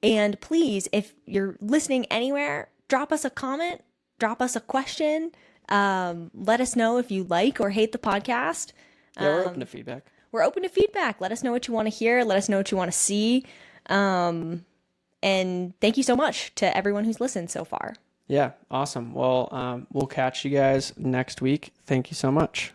And please, if you're listening anywhere, drop us a comment, drop us a question. Let us know if you like or hate the podcast. Yeah, we're open to feedback. We're open to feedback. Let us know what you want to hear. Let us know what you want to see. And thank you so much to everyone who's listened so far. Yeah, awesome. Well, we'll catch you guys next week. Thank you so much.